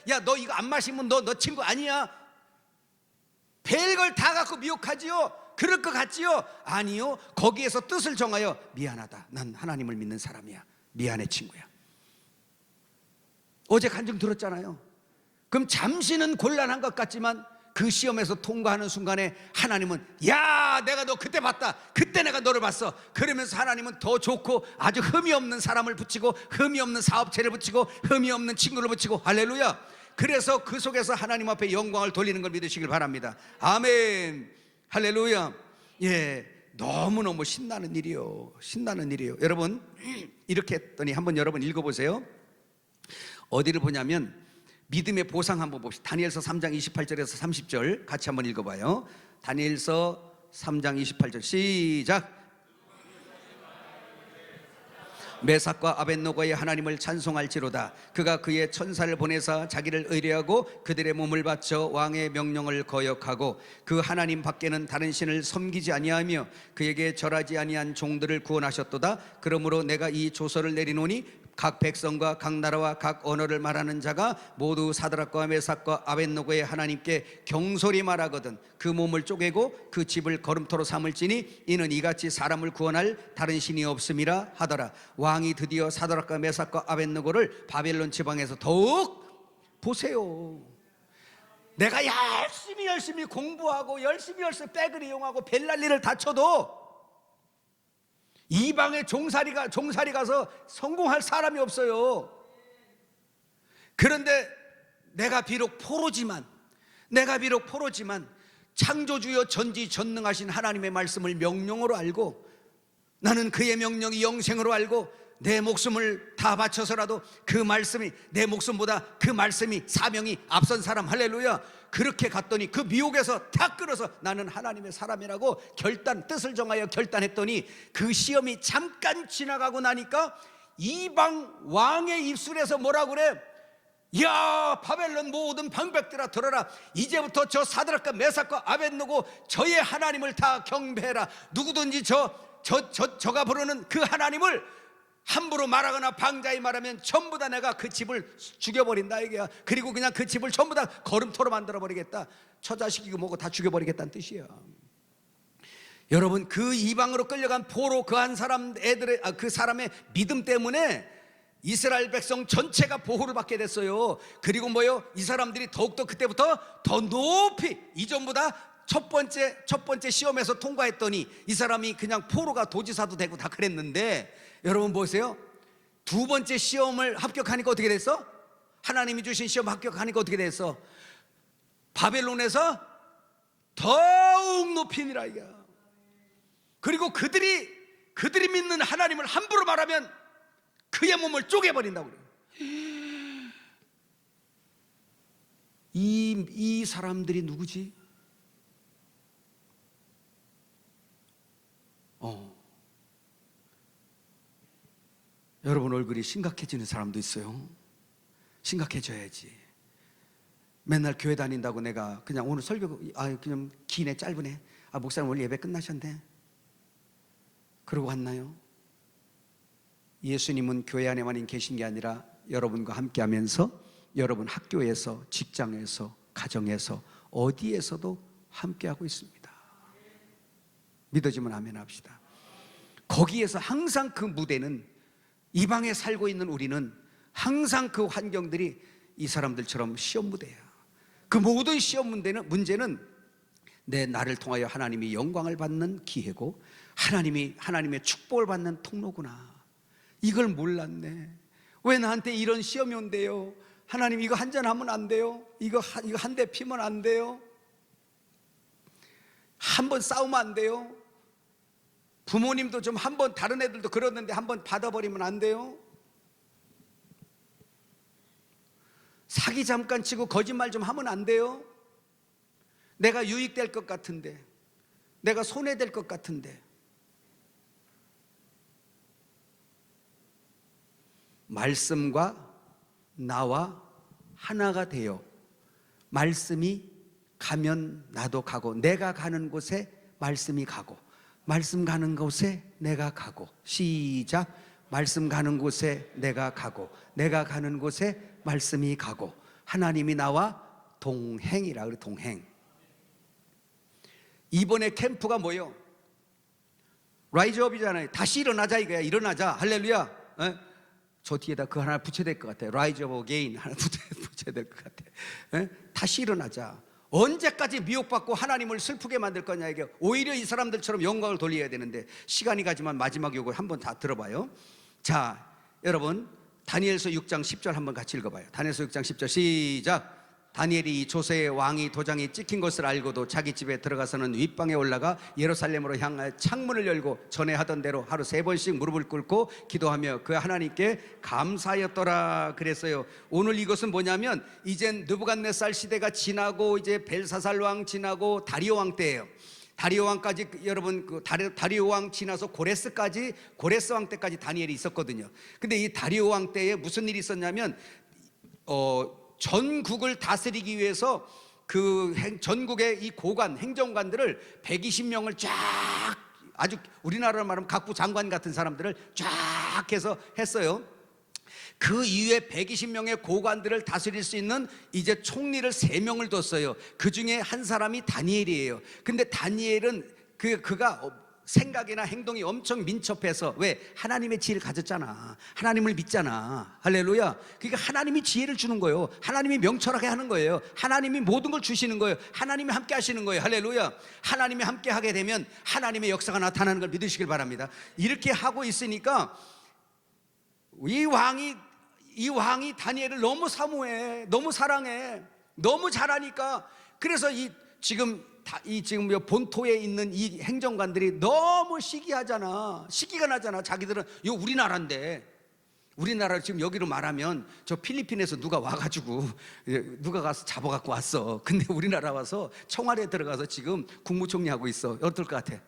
야 너 이거 안 마시면 너 친구 아니야. 별걸 다 갖고 미혹하지요. 그럴 것 같지요? 아니요. 거기에서 뜻을 정하여 미안하다. 난 하나님을 믿는 사람이야. 미안해 친구야. 어제 간증 들었잖아요. 그럼 잠시는 곤란한 것 같지만 그 시험에서 통과하는 순간에 하나님은 야 내가 너 그때 봤다. 그때 내가 너를 봤어. 그러면서 하나님은 더 좋고 아주 흠이 없는 사람을 붙이고 흠이 없는 사업체를 붙이고 흠이 없는 친구를 붙이고 할렐루야. 그래서 그 속에서 하나님 앞에 영광을 돌리는 걸 믿으시길 바랍니다. 아멘. 할렐루야. 예, 너무너무 신나는 일이요. 여러분 이렇게 했더니 한번 여러분 읽어보세요. 어디를 보냐면 믿음의 보상 한번 봅시다. 다니엘서 3장 28절에서 30절 같이 한번 읽어봐요. 다니엘서 3장 28절 시작. 메삭과 아벳느고의 하나님을 찬송할지로다. 그가 그의 천사를 보내사 자기를 의뢰하고 그들의 몸을 바쳐 왕의 명령을 거역하고 그 하나님 밖에는 다른 신을 섬기지 아니하며 그에게 절하지 아니한 종들을 구원하셨도다. 그러므로 내가 이 조서를 내리노니 각 백성과 각 나라와 각 언어를 말하는 자가 모두 사드락과 메삭과 아벳느고의 하나님께 경솔히 말하거든 그 몸을 쪼개고 그 집을 거름토로 삼을지니 이는 이같이 사람을 구원할 다른 신이 없음이라 하더라. 왕이 드디어 사드락과 메삭과 아벳느고를 바벨론 지방에서 더욱 보세요. 내가 열심히 공부하고 열심히 백을 이용하고 벨랄리를 다쳐도 이방에 종살이 가서 성공할 사람이 없어요. 그런데 내가 비록 포로지만 창조주여 전지전능하신 하나님의 말씀을 명령으로 알고 나는 그의 명령이 영생으로 알고 내 목숨을 다 바쳐서라도 그 말씀이 내 목숨보다 그 말씀이 사명이 앞선 사람 할렐루야. 그렇게 갔더니 그 미혹에서 다 끌어서 나는 하나님의 사람이라고 뜻을 정하여 결단했더니 그 시험이 잠깐 지나가고 나니까 이방 왕의 입술에서 뭐라고 그래? 야 바벨론 모든 방백들아 들어라. 이제부터 저 사드락과 메삭과 아벳느고 저의 하나님을 다 경배해라. 누구든지 저가 부르는 그 하나님을 함부로 말하거나 방자히 말하면 전부 다 내가 그 집을 죽여버린다 이게야. 그리고 그냥 그 집을 전부 다 거름토로 만들어버리겠다. 처자식이고 뭐고 다 죽여버리겠다는 뜻이야. 여러분 그 이방으로 끌려간 포로 그 한 사람 그 사람의 믿음 때문에 이스라엘 백성 전체가 보호를 받게 됐어요. 그리고 뭐요? 이 사람들이 더욱더 그때부터 더 높이 이전보다 첫 번째 시험에서 통과했더니 이 사람이 그냥 포로가 도지사도 되고 다 그랬는데 여러분 보세요. 두 번째 시험을 합격하니까 어떻게 됐어? 하나님이 주신 시험 합격하니까 어떻게 됐어? 바벨론에서 더욱 높이니라 이게. 그리고 그들이 믿는 하나님을 함부로 말하면 그의 몸을 쪼개버린다고 그래요. 이 사람들이 누구지? 여러분 얼굴이 심각해지는 사람도 있어요. 심각해져야지. 맨날 교회 다닌다고 내가 그냥 오늘 설교 그냥 기네 짧으네. 목사님 오늘 예배 끝나셨네. 그러고 왔나요? 예수님은 교회 안에만 계신 게 아니라 여러분과 함께 하면서 여러분 학교에서, 직장에서, 가정에서, 어디에서도 함께하고 있습니다. 믿어지면 아멘 합시다. 거기에서 항상 그 무대는, 이 방에 살고 있는 우리는 항상 그 환경들이 이 사람들처럼 시험 무대야. 그 모든 시험 문제는 나를 통하여 하나님이 영광을 받는 기회고 하나님의 축복을 받는 통로구나. 이걸 몰랐네. 왜 나한테 이런 시험이 온대요? 하나님 이거 한잔 하면 안 돼요? 이거 한 대 피면 안 돼요? 한 번 싸우면 안 돼요? 부모님도 좀 한 번, 다른 애들도 그러는데 한 번 받아버리면 안 돼요? 사기 잠깐 치고 거짓말 좀 하면 안 돼요? 내가 유익될 것 같은데, 내가 손해될 것 같은데. 말씀과 나와 하나가 되어 말씀이 가면 나도 가고, 내가 가는 곳에 말씀이 가고, 말씀 가는 곳에 내가 가고. 시작. 말씀 가는 곳에 내가 가고, 내가 가는 곳에 말씀이 가고, 하나님이 나와 동행이라 그래. 동행. 이번에 캠프가 뭐예요? 라이즈업이잖아요. 다시 일어나자 이거야. 일어나자. 할렐루야. 저 뒤에다 그 하나 붙여야 될 것 같아요. Rise up again 하나 붙여야 될 것 같아요. 다시 일어나자. 언제까지 미혹받고 하나님을 슬프게 만들 거냐 이게. 오히려 이 사람들처럼 영광을 돌려야 되는데 시간이 가지만 마지막 요거 한번 다 들어봐요. 자, 여러분 다니엘서 6장 10절 한번 같이 읽어봐요. 다니엘서 6장 10절 시작. 다니엘이 조세의 왕이 도장이 찍힌 것을 알고도 자기 집에 들어가서는 윗방에 올라가 예루살렘으로 향하여 창문을 열고 전에 하던 대로 하루 3번씩 무릎을 꿇고 기도하며 그 하나님께 감사하였더라 그랬어요. 오늘 이것은 뭐냐면 이젠 느부갓네살 시대가 지나고 이제 벨사살 왕 지나고 다리오 왕 때예요. 다리오 왕까지, 여러분 그 다리오 왕 지나서 고레스 왕 때까지 다니엘이 있었거든요. 근데 이 다리오 왕 때에 무슨 일이 있었냐면 전국을 다스리기 위해서 그 전국의 이 고관, 행정관들을 120명을 쫙, 아주 우리나라로 말하면 각부 장관 같은 사람들을 쫙 해서 했어요. 그 이후에 120명의 고관들을 다스릴 수 있는 이제 총리를 3명을 뒀어요. 그 중에 한 사람이 다니엘이에요. 근데 다니엘은 그가 생각이나 행동이 엄청 민첩해서, 왜? 하나님의 지혜를 가졌잖아. 하나님을 믿잖아. 할렐루야. 그러니까 하나님이 지혜를 주는 거예요. 하나님이 명철하게 하는 거예요. 하나님이 모든 걸 주시는 거예요. 하나님이 함께 하시는 거예요. 할렐루야. 하나님이 함께 하게 되면 하나님의 역사가 나타나는 걸 믿으시길 바랍니다. 이렇게 하고 있으니까 이 왕이 다니엘을 너무 사모해, 너무 사랑해, 너무 잘하니까, 그래서 지금 본토에 있는 이 행정관들이 너무 시기하잖아. 시기가 나잖아. 자기들은 이거 우리나라인데, 우리나라 지금 여기로 말하면 저 필리핀에서 누가 와가지고 누가 가서 잡아갖고 왔어. 근데 우리나라 와서 청와대에 들어가서 지금 국무총리 하고 있어. 어떨 것 같아?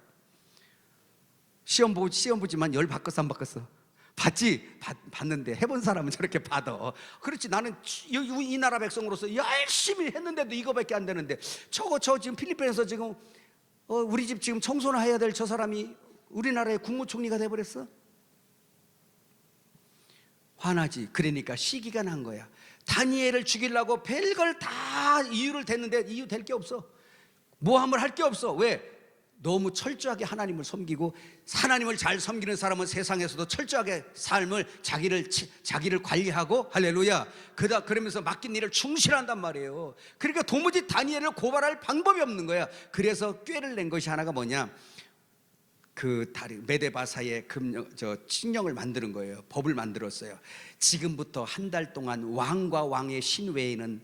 시험 보지만 열 바꿨어 안 바꿨어? 봤지? 봤는데 해본 사람은 저렇게 받아. 그렇지. 나는 이 나라 백성으로서 열심히 했는데도 이거밖에 안 되는데 저 지금 필리핀에서 지금 우리 집 지금 청소나 해야 될 저 사람이 우리나라의 국무총리가 돼버렸어? 화나지. 그러니까 시기가 난 거야. 다니엘을 죽이려고 별걸 다 이유를 댔는데 이유 될 게 없어. 모함을 할 게 없어. 왜? 너무 철저하게 하나님을 섬기고, 하나님을 잘 섬기는 사람은 세상에서도 철저하게 삶을 자기를 관리하고, 할렐루야, 그러면서 맡긴 일을 충실한단 말이에요. 그러니까 도무지 다니엘을 고발할 방법이 없는 거야. 그래서 꾀를 낸 것이 하나가 뭐냐, 그 메데바사의 칙령을 만드는 거예요. 법을 만들었어요. 지금부터 한 달 동안 왕과 왕의 신 외에는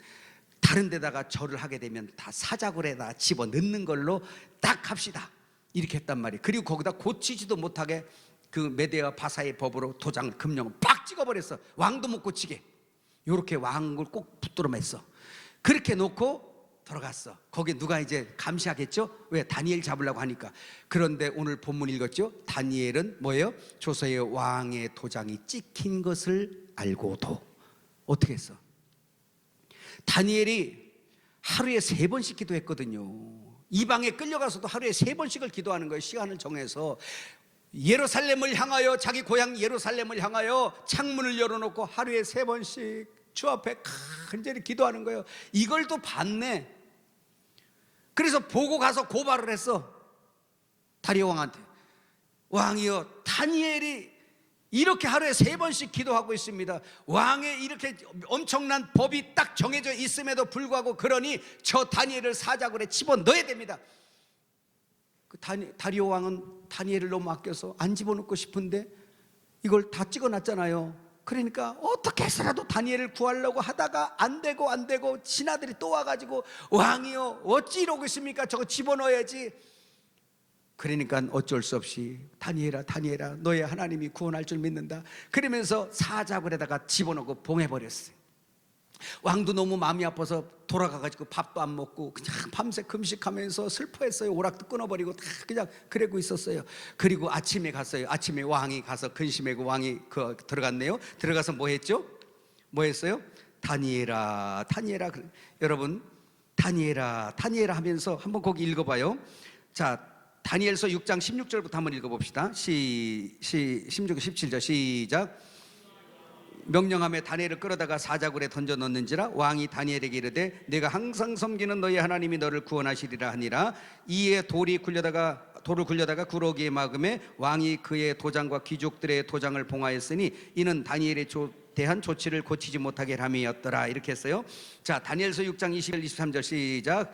다른 데다가 절을 하게 되면 다 사자굴에다 집어 넣는 걸로 딱 합시다. 이렇게 했단 말이에요. 그리고 거기다 고치지도 못하게 그 메대와 바사의 법으로 도장을 금령을 팍 찍어버렸어. 왕도 못 고치게. 요렇게 왕을 꼭 붙들어 맸어. 그렇게 놓고 돌아갔어. 거기 누가 이제 감시하겠죠? 왜? 다니엘 잡으려고 하니까. 그런데 오늘 본문 읽었죠? 다니엘은 뭐예요? 조서의 왕의 도장이 찍힌 것을 알고도 어떻게 했어? 다니엘이 하루에 3번씩 기도했거든요. 이방에 끌려가서도 하루에 3번씩을 기도하는 거예요. 시간을 정해서 예루살렘을 향하여, 자기 고향 예루살렘을 향하여 창문을 열어놓고 하루에 3번씩 주 앞에 간절히 기도하는 거예요. 이걸 또 봤네. 그래서 보고 가서 고발을 했어. 다리오 왕한테. 왕이여, 다니엘이 이렇게 하루에 3번씩 기도하고 있습니다. 왕의 이렇게 엄청난 법이 딱 정해져 있음에도 불구하고 그러니 저 다니엘을 사자굴에 집어넣어야 됩니다. 그 다리오 왕은 다니엘을 너무 아껴서 안 집어넣고 싶은데 이걸 다 찍어놨잖아요. 그러니까 어떻게 해서라도 다니엘을 구하려고 하다가 안 되고 신하들이 또 와가지고 왕이요, 어찌 이러고 있습니까? 저거 집어넣어야지. 그러니까 어쩔 수 없이 다니엘아 너의 하나님이 구원할 줄 믿는다. 그러면서 사자굴에다가 집어넣고 봉해버렸어요. 왕도 너무 마음이 아파서 돌아가가지고 밥도 안 먹고 그냥 밤새 금식하면서 슬퍼했어요. 오락도 끊어버리고 다 그냥 그러고 있었어요. 그리고 아침에 갔어요. 아침에 왕이 가서 근심하고 왕이 들어갔네요. 들어가서 뭐 했죠? 뭐 했어요? 다니엘아 여러분, 다니엘아 하면서 한번 거기 읽어봐요. 자, 다니엘서 6장 16절부터 한번 읽어봅시다. 16, 17절 시작. 명령하며 다니엘을 끌어다가 사자굴에 던져 넣는지라 왕이 다니엘에게 이르되 내가 항상 섬기는 너희 하나님이 너를 구원하시리라 하니라. 이에 돌을 굴려다가 구러기에 막음에 왕이 그의 도장과 귀족들의 도장을 봉하였으니 이는 다니엘의 대한 조치를 고치지 못하게 함이었더라. 이렇게 했어요. 자, 다니엘서 6장 21, 23절 시작.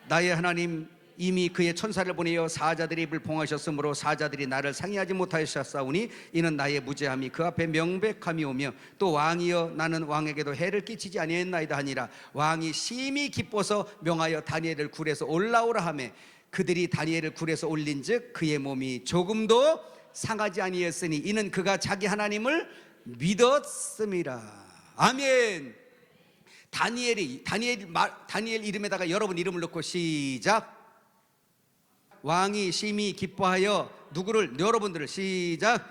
나의 하나님 이미 그의 천사를 보내어 사자들의 입을 봉하셨으므로 사자들이 나를 상의하지 못하셨사오니 이는 나의 무죄함이 그 앞에 명백함이 오며 또 왕이여 나는 왕에게도 해를 끼치지 아니했나이다 하니라. 왕이 심히 기뻐서 명하여 다니엘을 굴에서 올라오라 하며 그들이 다니엘을 굴에서 올린즉 그의 몸이 조금도 상하지 아니했으니 이는 그가 자기 하나님을 믿었음이라. 아멘. 다니엘 이름에다가 여러분 이름을 넣고 시작. 왕이 심히 기뻐하여 누구를? 여러분들을 시작.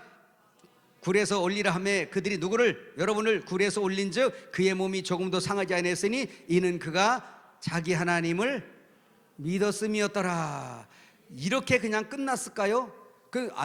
굴에서 올리라 하며 그들이 누구를? 여러분을 굴에서 올린즉 그의 몸이 조금도 상하지 아니했으니 이는 그가 자기 하나님을 믿었음이었더라. 이렇게 그냥 끝났을까요?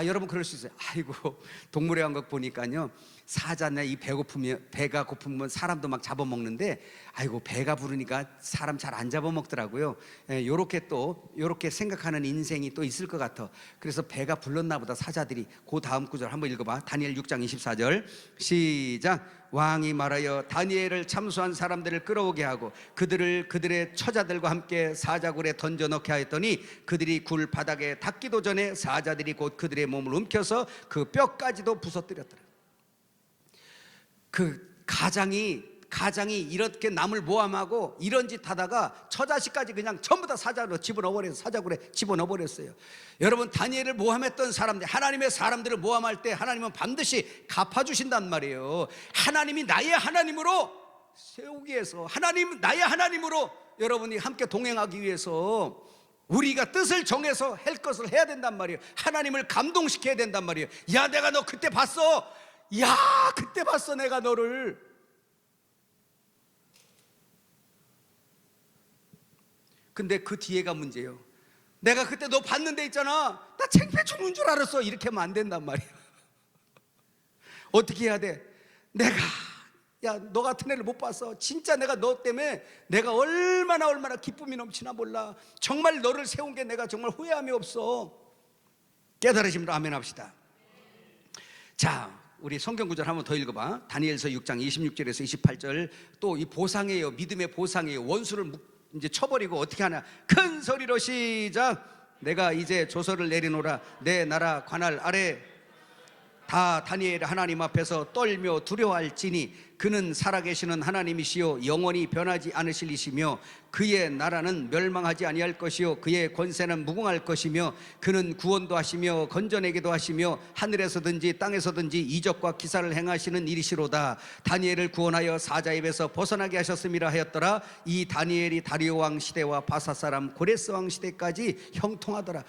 여러분 그럴 수 있어요. 아이고, 동물의 왕국 보니까요, 사자나 이 배가 고프면 사람도 막 잡아먹는데 아이고 배가 부르니까 사람 잘 안 잡아먹더라고요. 요렇게 생각하는 인생이 또 있을 것 같아. 그래서 배가 불렀나 보다 사자들이. 그 다음 구절 한번 읽어봐. 다니엘 6장 24절 시작. 왕이 말하여 다니엘을 참수한 사람들을 끌어오게 하고 그들의 처자들과 함께 사자굴에 던져 넣게 하였더니 그들이 굴 바닥에 닿기도 전에 사자들이 곧 그들의 몸을 움켜서 그 뼈까지도 부서뜨렸더라. 그 가장이 이렇게 남을 모함하고 이런 짓 하다가 처자식까지 그냥 전부 다 사자굴에 집어넣어버렸어요. 여러분, 다니엘을 모함했던 사람들, 하나님의 사람들을 모함할 때 하나님은 반드시 갚아주신단 말이에요. 하나님이 나의 하나님으로 세우기 위해서, 나의 하나님으로 여러분이 함께 동행하기 위해서 우리가 뜻을 정해서 할 것을 해야 된단 말이에요. 하나님을 감동시켜야 된단 말이에요. 야, 내가 너 그때 봤어. 그때 봤어 내가 너를. 근데 그 뒤에가 문제예요. 내가 그때 너 봤는데 있잖아, 나 창피해 죽는 줄 알았어. 이렇게 하면 안 된단 말이야. 어떻게 해야 돼? 너 같은 애를 못 봤어. 진짜 내가 너 때문에 내가 얼마나 기쁨이 넘치나 몰라. 정말 너를 세운 게 내가 정말 후회함이 없어. 깨달으시면 아멘 합시다. 자, 우리 성경 구절 한번 더 읽어봐. 다니엘서 6장 26절에서 28절. 또 이 보상이에요. 믿음의 보상이에요. 원수를 이제 쳐버리고 어떻게 하냐. 큰 소리로 시작. 내가 이제 조서를 내리노라. 내 나라 관할 아래 다 다니엘 하나님 앞에서 떨며 두려워할지니 그는 살아계시는 하나님이시요 영원히 변하지 않으실 이시며 그의 나라는 멸망하지 아니할 것이요 그의 권세는 무궁할 것이며 그는 구원도 하시며 건져내기도 하시며 하늘에서든지 땅에서든지 이적과 기사를 행하시는 이리시로다. 다니엘을 구원하여 사자 입에서 벗어나게 하셨음이라 하였더라. 이 다니엘이 다리오 왕 시대와 바사 사람 고레스 왕 시대까지 형통하더라.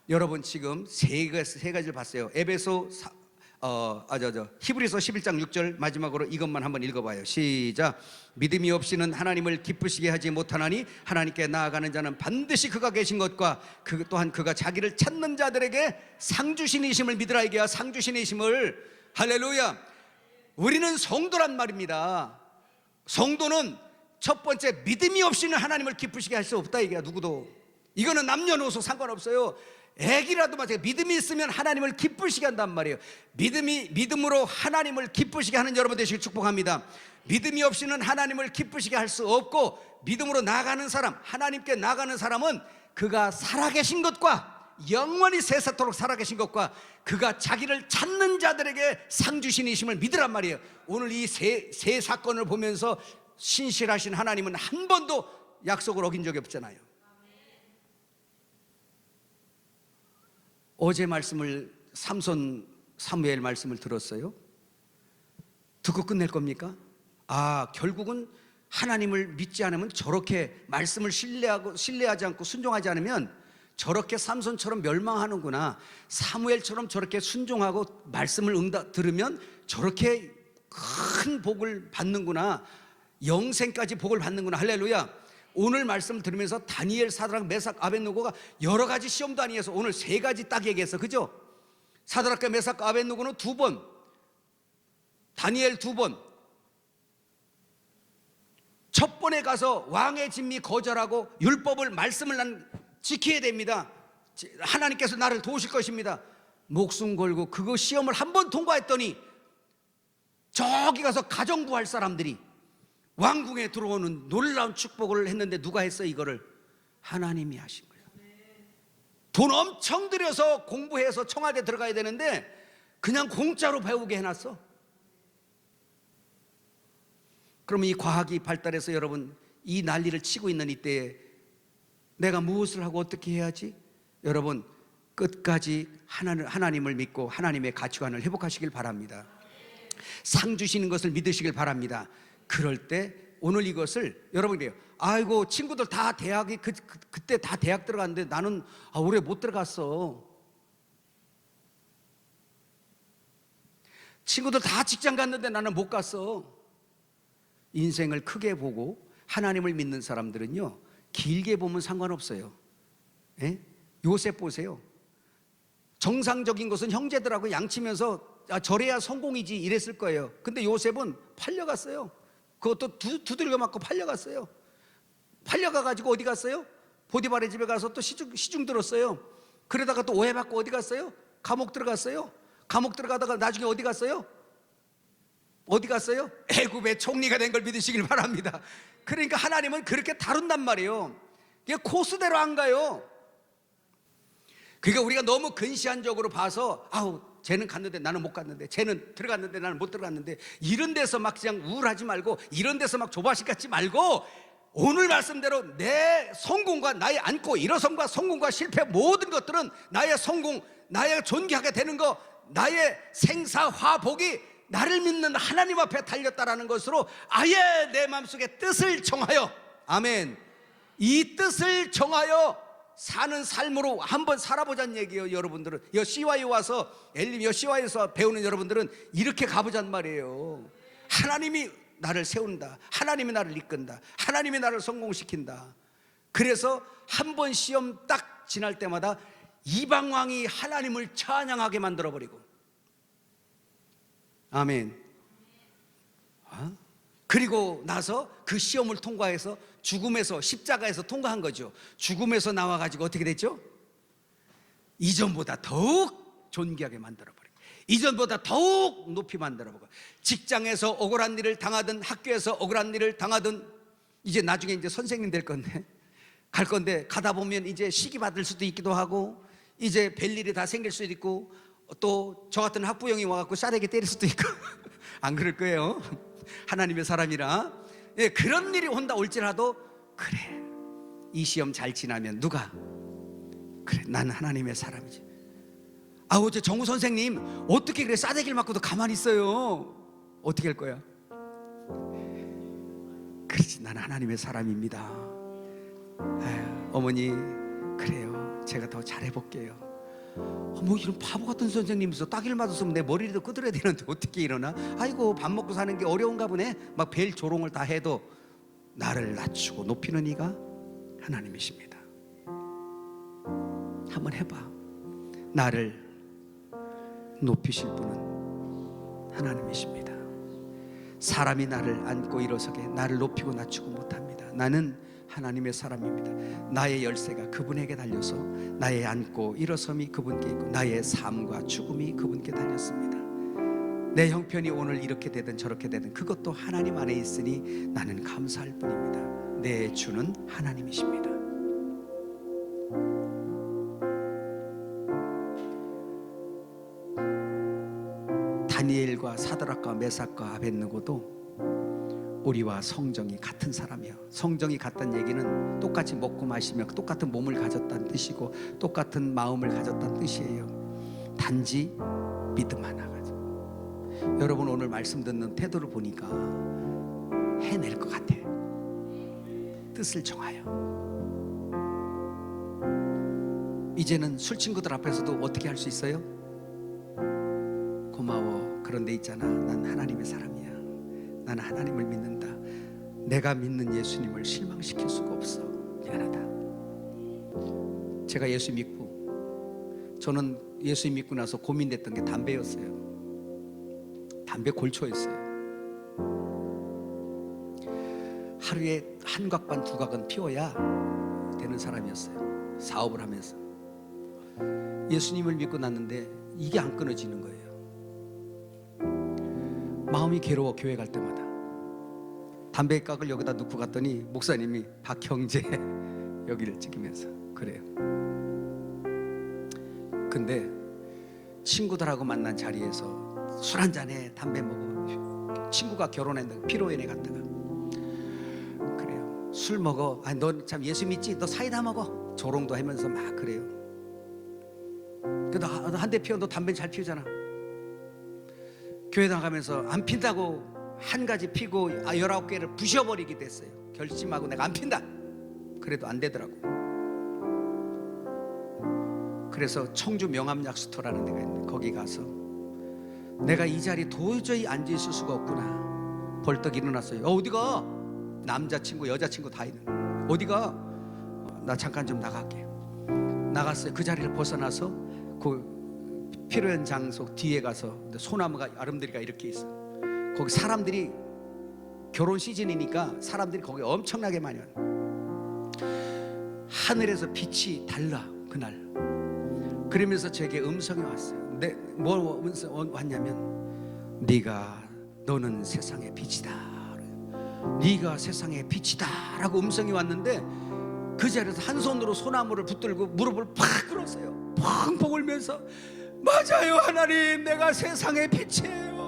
여러분 지금 세 가지를 봤어요. 히브리서 11장 6절 마지막으로 이것만 한번 읽어봐요. 시작. 믿음이 없이는 하나님을 기쁘시게 하지 못하나니 하나님께 나아가는 자는 반드시 그가 계신 것과 또한 그가 자기를 찾는 자들에게 상 주시니심을 믿으라. 이게야 상 주시니심을. 할렐루야. 우리는 성도란 말입니다. 성도는 첫 번째 믿음이 없이는 하나님을 기쁘시게 할 수 없다. 이게야 누구도. 이거는 남녀노소 상관없어요. 애기라도 마찬가지. 믿음이 있으면 하나님을 기쁘시게 한단 말이에요. 믿음으로 하나님을 기쁘시게 하는 여러분 되시길 축복합니다. 믿음이 없이는 하나님을 기쁘시게 할 수 없고, 믿음으로 나아가는 사람, 하나님께 나아가는 사람은 그가 살아계신 것과 영원히 세세토록 살아계신 것과 그가 자기를 찾는 자들에게 상 주시니심을 믿으란 말이에요. 오늘 이 세 사건을 보면서 신실하신 하나님은 한 번도 약속을 어긴 적이 없잖아요. 어제 말씀을 사무엘 말씀을 들었어요. 듣고 끝낼 겁니까? 결국은 하나님을 믿지 않으면 저렇게 말씀을 신뢰하지 않고 순종하지 않으면 저렇게 삼손처럼 멸망하는구나. 사무엘처럼 저렇게 순종하고 말씀을 들으면 저렇게 큰 복을 받는구나. 영생까지 복을 받는구나. 할렐루야. 오늘 말씀 들으면서 다니엘, 사드락, 메삭, 아벳느고가 여러 가지 시험도 아니어서 오늘 세 가지 딱 얘기했어. 그죠? 사드락과 메삭, 아벳느고는 2번, 다니엘 2번. 첫 번에 가서 왕의 진미 거절하고 율법을 말씀을 난 지켜야 됩니다. 하나님께서 나를 도우실 것입니다. 목숨 걸고 그거 시험을 한 번 통과했더니 저기 가서 가정 구할 사람들이 왕궁에 들어오는 놀라운 축복을 했는데 누가 했어? 이거를 하나님이 하신 거예요. 돈 엄청 들여서 공부해서 청와대 들어가야 되는데 그냥 공짜로 배우게 해놨어. 그러면 이 과학이 발달해서 여러분 이 난리를 치고 있는 이때에 내가 무엇을 하고 어떻게 해야지? 여러분 끝까지 하나님을 믿고 하나님의 가치관을 회복하시길 바랍니다. 상 주시는 것을 믿으시길 바랍니다. 그럴 때 오늘 이것을 여러분이 그래요. 아이고 친구들 다 대학이 그때 다 대학 들어갔는데 나는 올해 못 들어갔어. 친구들 다 직장 갔는데 나는 못 갔어. 인생을 크게 보고 하나님을 믿는 사람들은요 길게 보면 상관없어요. 예? 요셉 보세요. 정상적인 것은 형제들하고 양치면서 저래야 성공이지 이랬을 거예요. 근데 요셉은 팔려갔어요. 그것도 두들겨 맞고 팔려갔어요. 팔려가가지고 어디 갔어요? 보디발의 집에 가서 또 시중 들었어요. 그러다가 또 오해받고 어디 갔어요? 감옥 들어갔어요. 감옥 들어가다가 나중에 어디 갔어요? 애굽의 총리가 된 걸 믿으시길 바랍니다. 그러니까 하나님은 그렇게 다룬단 말이에요. 이게 코스대로 안 가요. 그러니까 우리가 너무 근시안적으로 봐서 쟤는 갔는데 나는 못 갔는데, 쟤는 들어갔는데 나는 못 들어갔는데, 이런 데서 막 그냥 우울하지 말고, 이런 데서 막 조바심 갖지 말고, 오늘 말씀대로 내 성공과 나의 안고 일어섬과 성공과 실패 모든 것들은 나의 성공, 나의 존귀하게 되는 거, 나의 생사화복이 나를 믿는 하나님 앞에 달렸다라는 것으로 아예 내 마음속에 뜻을 정하여, 아멘, 이 뜻을 정하여 사는 삶으로 한번 살아보자는 얘기예요. 여러분들은 여시와에 와서 여시와에서 배우는 여러분들은 이렇게 가보자는 말이에요. 하나님이 나를 세운다. 하나님이 나를 이끈다. 하나님이 나를 성공시킨다. 그래서 한 번 시험 딱 지날 때마다 이방 왕이 하나님을 찬양하게 만들어버리고, 아멘. 그리고 나서 그 시험을 통과해서 죽음에서, 십자가에서 통과한 거죠. 죽음에서 나와가지고 어떻게 됐죠? 이전보다 더욱 존귀하게 만들어버리고, 이전보다 더욱 높이 만들어버리고, 직장에서 억울한 일을 당하든 학교에서 억울한 일을 당하든, 이제 나중에 이제 선생님 될 건데, 갈 건데 가다 보면 이제 시기 받을 수도 있기도 하고, 이제 뵐 일이 다 생길 수도 있고, 또 저 같은 학부형이 와갖고 싸대기 때릴 수도 있고 안 그럴 거예요. 하나님의 사람이라. 예, 그런 일이 온다 올지라도 그래, 이 시험 잘 지나면 누가 그래, 난 하나님의 사람이지. 아, 어제 정우 선생님 어떻게 그래 싸대기를 맞고도 가만히 있어요. 어떻게 할 거야? 그렇지, 난 하나님의 사람입니다. 아유, 어머니 그래요, 제가 더 잘해볼게요. 뭐 이런 바보 같은 선생님께서 따기를 맞았으면 내 머리라도 끄드려야 되는데 어떻게 일어나? 아이고, 밥 먹고 사는 게 어려운가 보네. 막 벨 조롱을 다 해도 나를 낮추고 높이는 이가 하나님이십니다. 한번 해봐. 나를 높이실 분은 하나님이십니다. 사람이 나를 안고 일어서게 나를 높이고 낮추고 못합니다. 나는 하나님의 사람입니다. 나의 열쇠가 그분에게 달려서 나의 안고 일어섬이 그분께 있고 나의 삶과 죽음이 그분께 달렸습니다. 내 형편이 오늘 이렇게 되든 저렇게 되든 그것도 하나님 안에 있으니 나는 감사할 뿐입니다. 내 주는 하나님이십니다. 다니엘과 사드락과 메삭과 아벳느고도 우리와 성정이 같은 사람이요. 성정이 같다는 얘기는 똑같이 먹고 마시며 똑같은 몸을 가졌다는 뜻이고 똑같은 마음을 가졌다는 뜻이에요. 단지 믿음 하나 가지고. 여러분 오늘 말씀 듣는 태도를 보니까 해낼 것 같아. 뜻을 정하여. 이제는 술 친구들 앞에서도 어떻게 할 수 있어요? 고마워. 그런데 있잖아, 난 하나님의 사람이야. 나는 하나님을 믿는다. 내가 믿는 예수님을 실망시킬 수가 없어. 미안하다. 제가 예수 믿고, 저는 예수 믿고 나서 고민됐던 게 담배였어요. 담배 골초였어요. 하루에 한 각 반 두 각은 피워야 되는 사람이었어요. 사업을 하면서. 예수님을 믿고 났는데 이게 안 끊어지는 거예요. 마음이 괴로워. 교회 갈 때마다 담배 깍을 여기다 놓고 갔더니 목사님이 박형제 여기를 찍으면서 그래요. 근데 친구들하고 만난 자리에서 술 한잔해, 담배 먹어. 친구가 결혼했는데 피로연에 갔다가 그래요. 술 먹어. 아, 너 참 예수 믿지? 너 사이다 먹어. 조롱도 하면서 막 그래요. 그래도 한 대 피워. 너 담배 잘 피우잖아. 교회 나가면서 안 핀다고 한 가지 피고 19개를 부셔버리게 됐어요. 결심하고 내가 안 핀다. 그래도 안 되더라고. 그래서 청주 명암약수터라는 데가 있는데 거기 가서 내가 이 자리에 도저히 앉아있을 수가 없구나. 벌떡 일어났어요. 어디가? 남자친구 여자친구 다 있는. 어디가? 나 잠깐 좀 나갈게. 나갔어요. 그 자리를 벗어나서 그 필요한 장소 뒤에 가서 소나무가 아름드리가 이렇게 있어. 거기 사람들이 결혼 시즌이니까 사람들이 거기 엄청나게 많이 와. 하늘에서 빛이 달라 그날. 그러면서 제게 음성이 왔어요. 뭐 음성 왔냐면 너는 세상의 빛이다. 네가 세상의 빛이다 라고 음성이 왔는데 그 자리에서 한 손으로 소나무를 붙들고 무릎을 팍 꿇었어요. 펑펑 울면서 맞아요 하나님, 내가 세상의 빛이에요.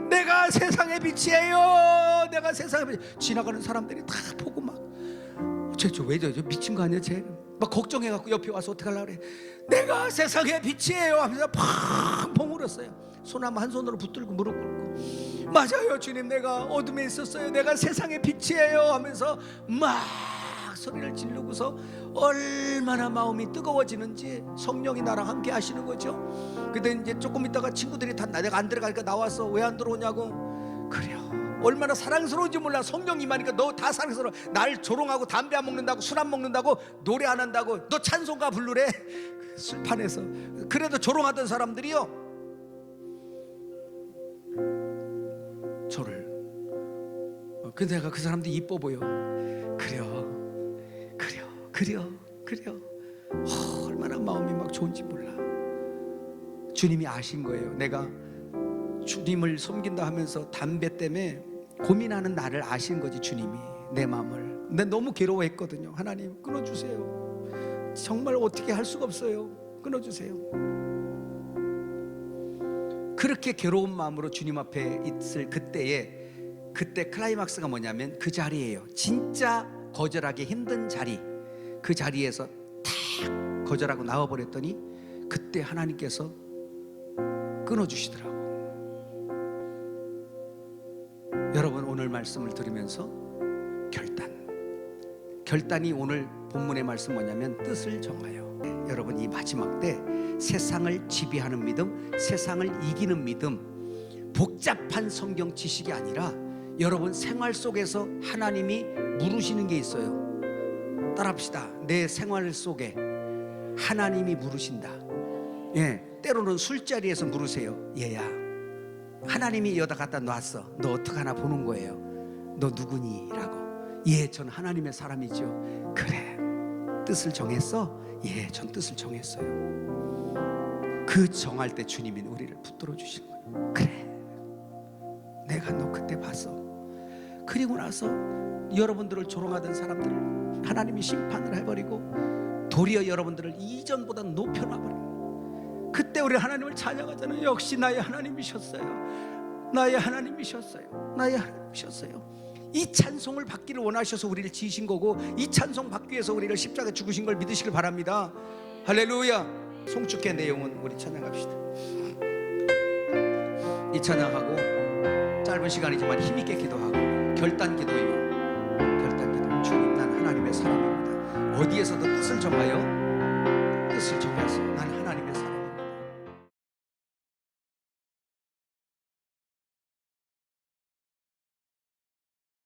내가 세상의 빛이에요. 내가 세상의 빛. 지나가는 사람들이 다 보고 막 쟤 왜 미친 거 아니야 쟤? 막 걱정해갖고 옆에 와서 어떻게 하려고 그래. 내가 세상의 빛이에요 하면서 펑펑 울었어요. 소나무 한 손으로 붙들고 무릎 꿇고 맞아요 주님, 내가 어둠에 있었어요. 내가 세상의 빛이에요 하면서 막 소리를 지르고서 얼마나 마음이 뜨거워지는지 성령이 나랑 함께 하시는 거죠. 근데 이제 조금 있다가 친구들이 다 내가 안 들어가니까 나와서 왜 안 들어오냐고. 그래요. 얼마나 사랑스러운지 몰라. 성령 임하니까 너 다 사랑스러워. 날 조롱하고 담배 안 먹는다고 술 안 먹는다고 노래 안 한다고 너 찬송가 부르래. 술판에서. 그래도 조롱하던 사람들이요 저를. 근데 내가 그 사람들이 이뻐 보여. 그래요. 얼마나 마음이 막 좋은지 몰라. 주님이 아신 거예요. 내가 주님을 섬긴다 하면서 담배 때문에 고민하는 나를 아신 거지. 주님이 내 마음을. 내 너무 괴로워했거든요. 하나님 끊어주세요. 정말 어떻게 할 수가 없어요. 끊어주세요. 그렇게 괴로운 마음으로 주님 앞에 있을 그때 클라이막스가 뭐냐면 그 자리예요. 진짜 거절하기 힘든 자리, 그 자리에서 탁 거절하고 나와버렸더니 그때 하나님께서 끊어주시더라고. 여러분, 오늘 말씀을 들으면서 결단이 오늘 본문의 말씀 뭐냐면 뜻을 정하여. 여러분, 이 마지막 때 세상을 지배하는 믿음, 세상을 이기는 믿음, 복잡한 성경 지식이 아니라 여러분 생활 속에서 하나님이 물으시는 게 있어요. 따라합시다. 내 생활 속에 하나님이 물으신다. 때로는 술자리에서 물으세요. 얘야, 하나님이 여기다 갖다 놨어. 너 어떡하나 보는 거예요. 너 누구니? 라고. 예, 전 하나님의 사람이죠. 그래, 뜻을 정했어? 예, 전 뜻을 정했어요. 그 정할 때 주님이 우리를 붙들어 주시는 거예요. 그래, 내가 너 그때 봤어. 그리고 나서 여러분들을 조롱하던 사람들을 하나님이 심판을 해버리고 도리어 여러분들을 이전보다 높여놔버려요. 그때 우리 하나님을 찬양하잖아요. 역시 나의 하나님이셨어요. 나의 하나님이셨어요. 나의 하나님이셨어요. 이 찬송을 받기를 원하셔서 우리를 지으신 거고, 이 찬송 받기 위해서 우리를 십자가에 죽으신 걸 믿으시길 바랍니다. 할렐루야. 송축의 내용은 우리 찬양합시다. 이 찬양하고 짧은 시간이지만 힘있게 기도하고 결단 기도예요. 결단 기도. 주님, 난 하나님의 사람입니다. 어디에서도 뜻을 정하여